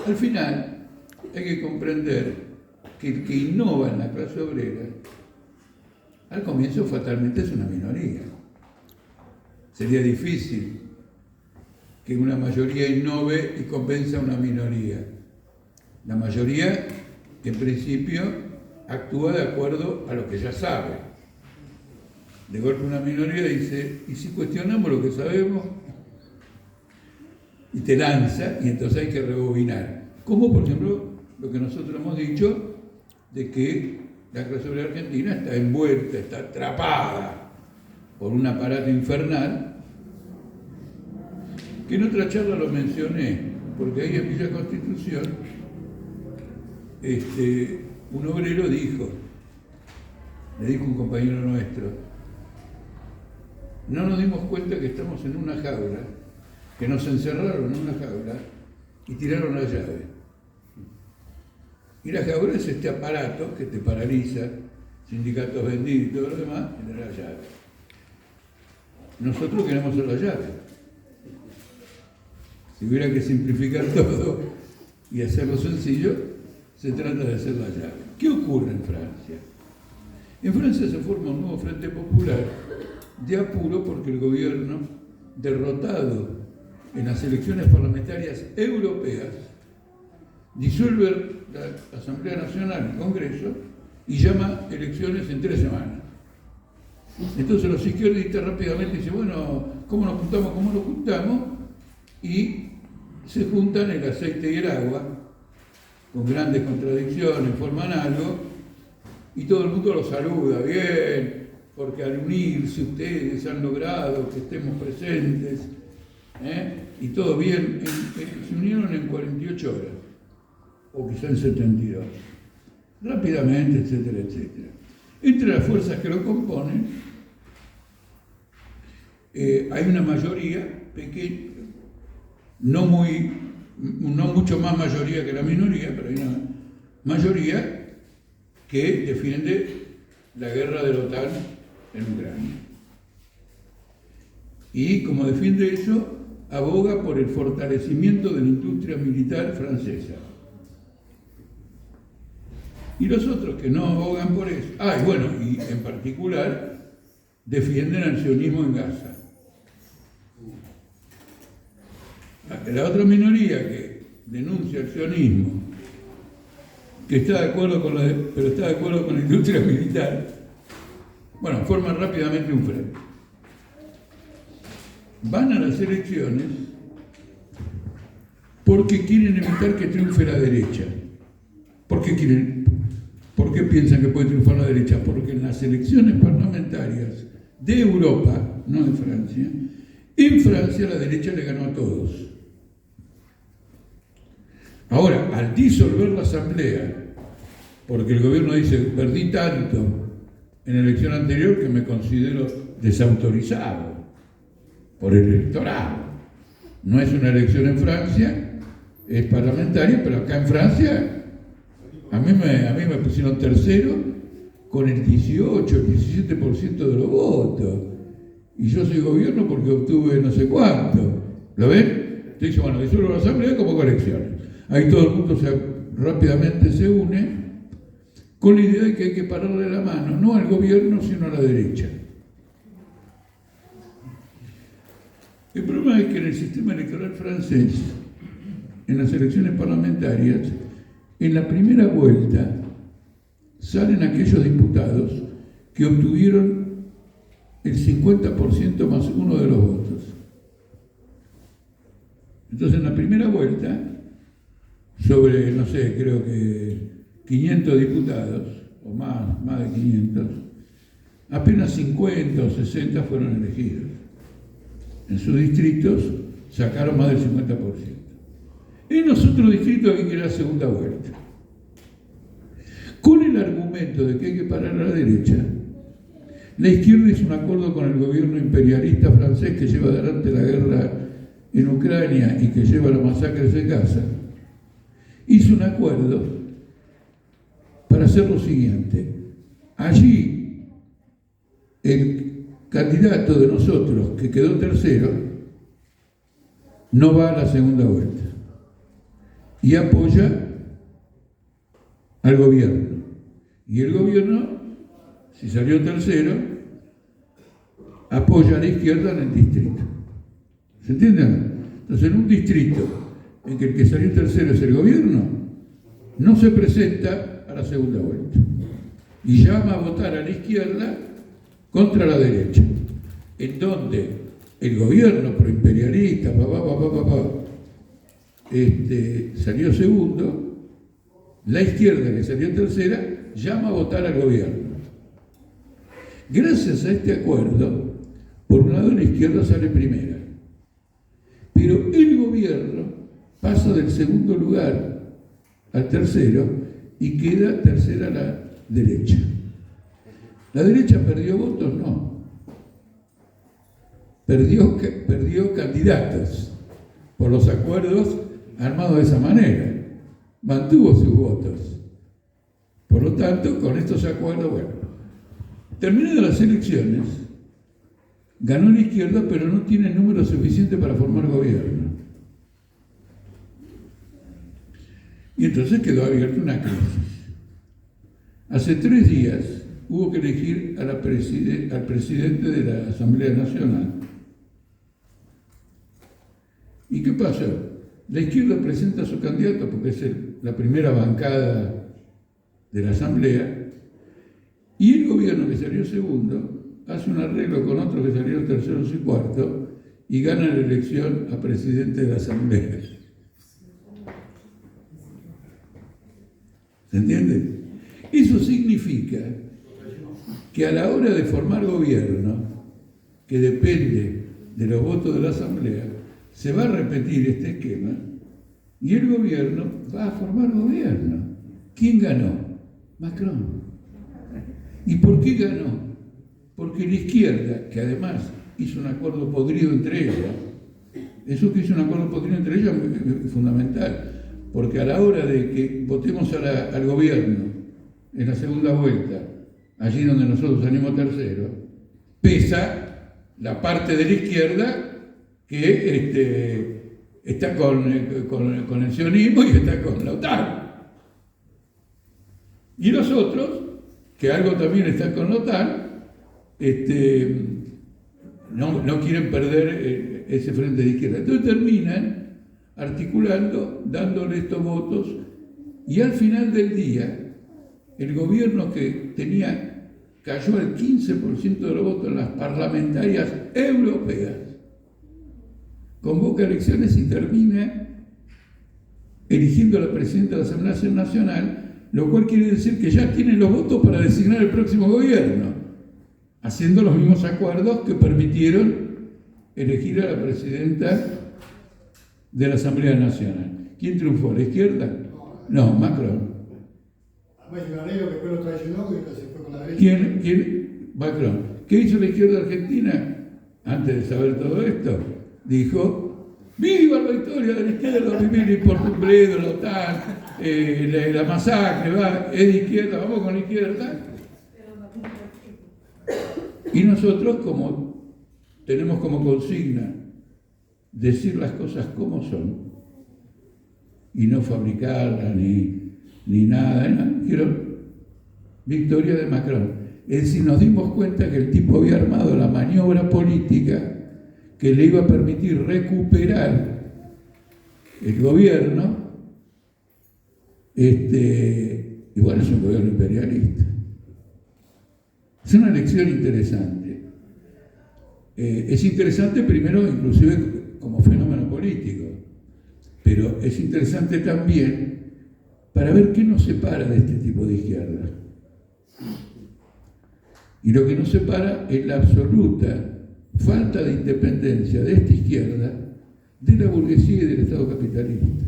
Al final, hay que comprender que el que innova en la clase obrera, al comienzo fatalmente es una minoría. Sería difícil que una mayoría innove y convenza a una minoría. La mayoría, en principio, actúa de acuerdo a lo que ya sabe. De golpe una minoría dice, ¿y si cuestionamos lo que sabemos? Y te lanza, y entonces hay que rebobinar. Como por ejemplo lo que nosotros hemos dicho, de que la clase obrera argentina está envuelta, está atrapada por un aparato infernal, que en otra charla lo mencioné, porque ahí en Villa Constitución un obrero dijo, le dijo un compañero nuestro, no nos dimos cuenta que estamos en una jaula, que nos encerraron en una jaula y tiraron la llave. Y la jaula es este aparato que te paraliza, sindicatos vendidos y todo lo demás, y le da la llave. Nosotros queremos ser la llave. Si hubiera que simplificar todo y hacerlo sencillo, se trata de hacer la llave. ¿Qué ocurre en Francia? En Francia se forma un nuevo frente popular de apuro porque el gobierno, derrotado en las elecciones parlamentarias europeas, disuelve la Asamblea Nacional, el Congreso, y llama elecciones en 3 semanas. Entonces los izquierdistas rápidamente dicen, bueno, ¿cómo nos juntamos? ¿Cómo nos juntamos? Y se juntan el aceite y el agua, con grandes contradicciones, forman algo, y todo el mundo los saluda, bien, porque al unirse ustedes han logrado que estemos presentes, y todo bien, se unieron en 48 horas, o quizá en 72, rápidamente, etcétera, etcétera. Entre las fuerzas que lo componen, hay una mayoría pequeña, no mucho más mayoría que la minoría, pero hay una mayoría que defiende la guerra de la OTAN en Ucrania. Y como defiende eso, aboga por el fortalecimiento de la industria militar francesa. Y los otros que no abogan por eso, y bueno, y en particular defienden al sionismo en Gaza. La otra minoría que denuncia el sionismo, que está de acuerdo pero está de acuerdo con la industria militar, bueno, forman rápidamente un frente. Van a las elecciones porque quieren evitar que triunfe la derecha. ¿Por qué piensan que puede triunfar la derecha? Porque en las elecciones parlamentarias de Europa, no de Francia, en Francia la derecha le ganó a todos. Ahora, al disolver la asamblea, porque el gobierno dice, perdí tanto en la elección anterior que me considero desautorizado por el electorado. No es una elección en Francia, es parlamentaria, pero acá en Francia a mí me pusieron tercero con el 18, el 17% de los votos. Y yo soy gobierno porque obtuve no sé cuánto. ¿Lo ven? Entonces dice, bueno, disuelvo la asamblea como elecciones. Ahí todo el mundo rápidamente se une con la idea de que hay que pararle la mano, no al gobierno, sino a la derecha. El problema es que en el sistema electoral francés, en las elecciones parlamentarias, en la primera vuelta salen aquellos diputados que obtuvieron el 50% más uno de los votos. Entonces, en la primera vuelta, sobre, no sé, creo que 500 diputados, o más de 500, apenas 50 o 60 fueron elegidos. En sus distritos sacaron más del 50%. En los otros distritos hay que ir a la segunda vuelta. Con el argumento de que hay que parar a la derecha, la izquierda hizo un acuerdo con el gobierno imperialista francés que lleva adelante la guerra en Ucrania y que lleva las masacres de Gaza. Hizo un acuerdo para hacer lo siguiente. Allí, el candidato de nosotros que quedó tercero no va a la segunda vuelta y apoya al gobierno. Y el gobierno, si salió tercero, apoya a la izquierda en el distrito. ¿Se entiende? Entonces, en un distrito en que el que salió tercero es el gobierno, no se presenta a la segunda vuelta y llama a votar a la izquierda contra la derecha, en donde el gobierno proimperialista salió segundo, la izquierda, que salió tercera, llama a votar al gobierno. Gracias a este acuerdo, por un lado la izquierda sale primera, pero el gobierno pasa del segundo lugar al tercero y queda tercera la derecha. ¿La derecha perdió votos? No. Perdió candidatos por los acuerdos armados de esa manera. Mantuvo sus votos. Por lo tanto, con estos acuerdos, bueno, terminadas las elecciones, ganó la izquierda, pero no tiene el número suficiente para formar gobierno. Y entonces quedó abierta una crisis. Hace 3 días hubo que elegir al presidente de la Asamblea Nacional. ¿Y qué pasó? La izquierda presenta a su candidato porque es la primera bancada de la Asamblea, y el gobierno, que salió segundo, hace un arreglo con otros que salieron terceros y cuartos y gana la elección a presidente de la Asamblea. ¿Se entiende? Eso significa que a la hora de formar gobierno, que depende de los votos de la Asamblea, se va a repetir este esquema y el gobierno va a formar gobierno. ¿Quién ganó? Macron. ¿Y por qué ganó? Porque la izquierda, que además hizo un acuerdo podrido entre ellas, eso que hizo un acuerdo podrido entre ellas es fundamental, porque a la hora de que votemos al gobierno en la segunda vuelta, allí donde nosotros salimos tercero, pesa la parte de la izquierda que está con el sionismo y está con la OTAN. Y los otros, que algo también están con la OTAN, no quieren perder ese frente de izquierda. Entonces terminan articulando, dándole estos votos, y al final del día, el gobierno que cayó al 15% de los votos en las parlamentarias europeas, convoca elecciones y termina eligiendo a la presidenta de la Asamblea Nacional, lo cual quiere decir que ya tienen los votos para designar el próximo gobierno, haciendo los mismos acuerdos que permitieron elegir a la presidenta de la Asamblea Nacional. ¿Quién triunfó? ¿La izquierda? No, Macron. ¿Quién? Macron. ¿Qué hizo la izquierda argentina? Antes de saber todo esto, dijo: ¡viva la victoria de la izquierda! ¡Vivir por Tombledo, la OTAN, la masacre! Es de izquierda, vamos con la izquierda. Y nosotros, como tenemos como consigna decir las cosas como son y no fabricarlas ni nada, quiero victoria de Macron. Es decir, nos dimos cuenta que el tipo había armado la maniobra política que le iba a permitir recuperar el gobierno, y bueno, es un gobierno imperialista. Es una lección interesante. Es interesante primero, inclusive, como fenómeno político, pero es interesante también para ver qué nos separa de este tipo de izquierda. Y lo que nos separa es la absoluta falta de independencia de esta izquierda de la burguesía y del Estado capitalista.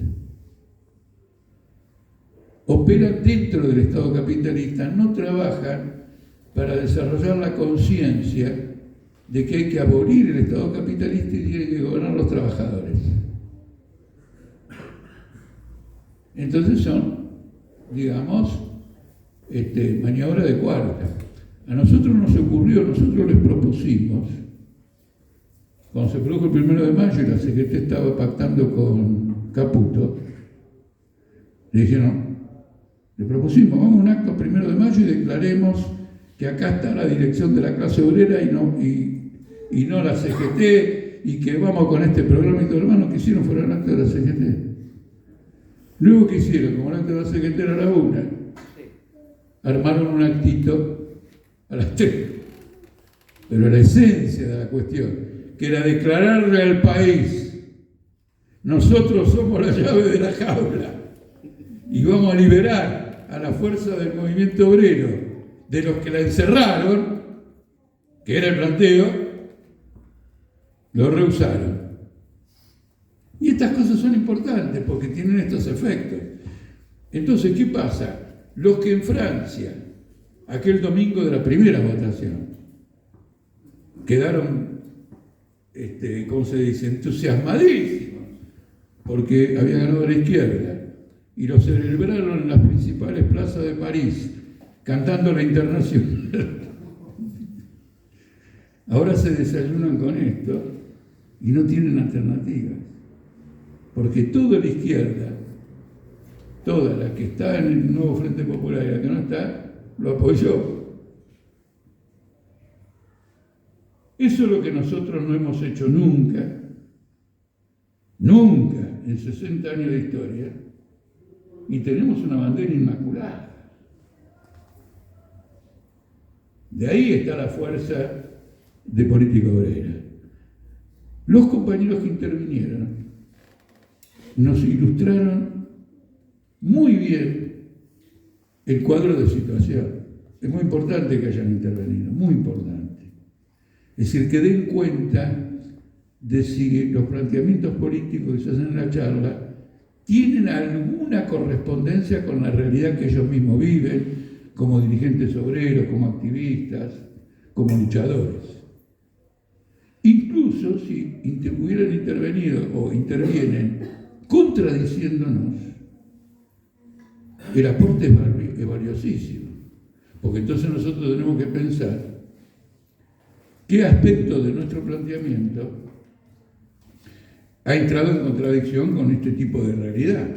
Operan dentro del Estado capitalista, no trabajan para desarrollar la conciencia de que hay que abolir el Estado capitalista y tienen que gobernar los trabajadores. Entonces son, digamos, maniobra de cuarta. A nosotros nos ocurrió, nosotros les propusimos, cuando se produjo el 1 de mayo y la CGT estaba pactando con Caputo, le dijeron, le propusimos, vamos a un acto 1 de mayo y declaremos que acá está la dirección de la clase obrera y no la CGT, y que vamos con este programa, y todo lo demás. Lo que hicieron fue el acto de la CGT. Luego, ¿qué hicieron? Como el acto de la CGT era a la 1, armaron un actito a las 3. Pero la esencia de la cuestión, que era declararle al país, nosotros somos la llave de la jaula y vamos a liberar a la fuerza del movimiento obrero de los que la encerraron, que era el planteo, lo rehusaron. Y estas cosas son importantes porque tienen estos efectos. Entonces, ¿qué pasa? Los que en Francia, aquel domingo de la primera votación, quedaron, ¿cómo se dice?, entusiasmadísimos, porque había ganado la izquierda, y lo celebraron en las principales plazas de París, cantando la Internacional. Ahora se desayunan con esto y no tienen alternativas, porque toda la izquierda, toda la que está en el nuevo Frente Popular y la que no está, lo apoyó. Eso es lo que nosotros no hemos hecho nunca, nunca en 60 años de historia, y tenemos una bandera inmaculada. De ahí está la fuerza de política obrera. Los compañeros que intervinieron nos ilustraron muy bien el cuadro de situación. Es muy importante que hayan intervenido, muy importante. Es decir, que den cuenta de si los planteamientos políticos que se hacen en la charla tienen alguna correspondencia con la realidad que ellos mismos viven, como dirigentes obreros, como activistas, como luchadores. Incluso si hubieran intervenido o intervienen contradiciéndonos, el aporte es valiosísimo, porque entonces nosotros tenemos que pensar qué aspecto de nuestro planteamiento ha entrado en contradicción con este tipo de realidad.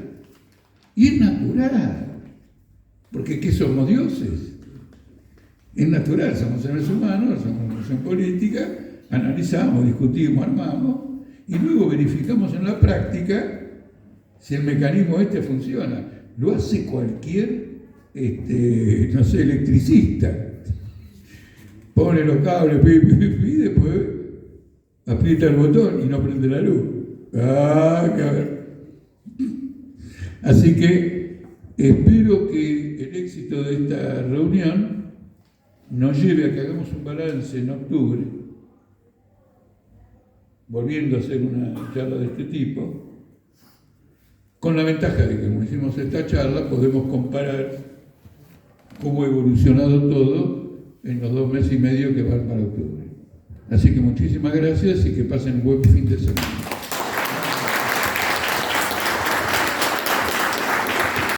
Y es natural, porque ¿qué somos dioses? Es natural, somos seres humanos, somos una relación política, analizamos, discutimos, armamos, y luego verificamos en la práctica si el mecanismo funciona. Lo hace cualquier, no sé, electricista. Pone los cables, y después aprieta el botón y no prende la luz. Así que espero que el éxito de esta reunión nos lleve a que hagamos un balance en octubre, volviendo a hacer una charla de este tipo, con la ventaja de que, como hicimos esta charla, podemos comparar cómo ha evolucionado todo en los 2 meses y medio que van para octubre. Así que muchísimas gracias y que pasen un buen fin de semana.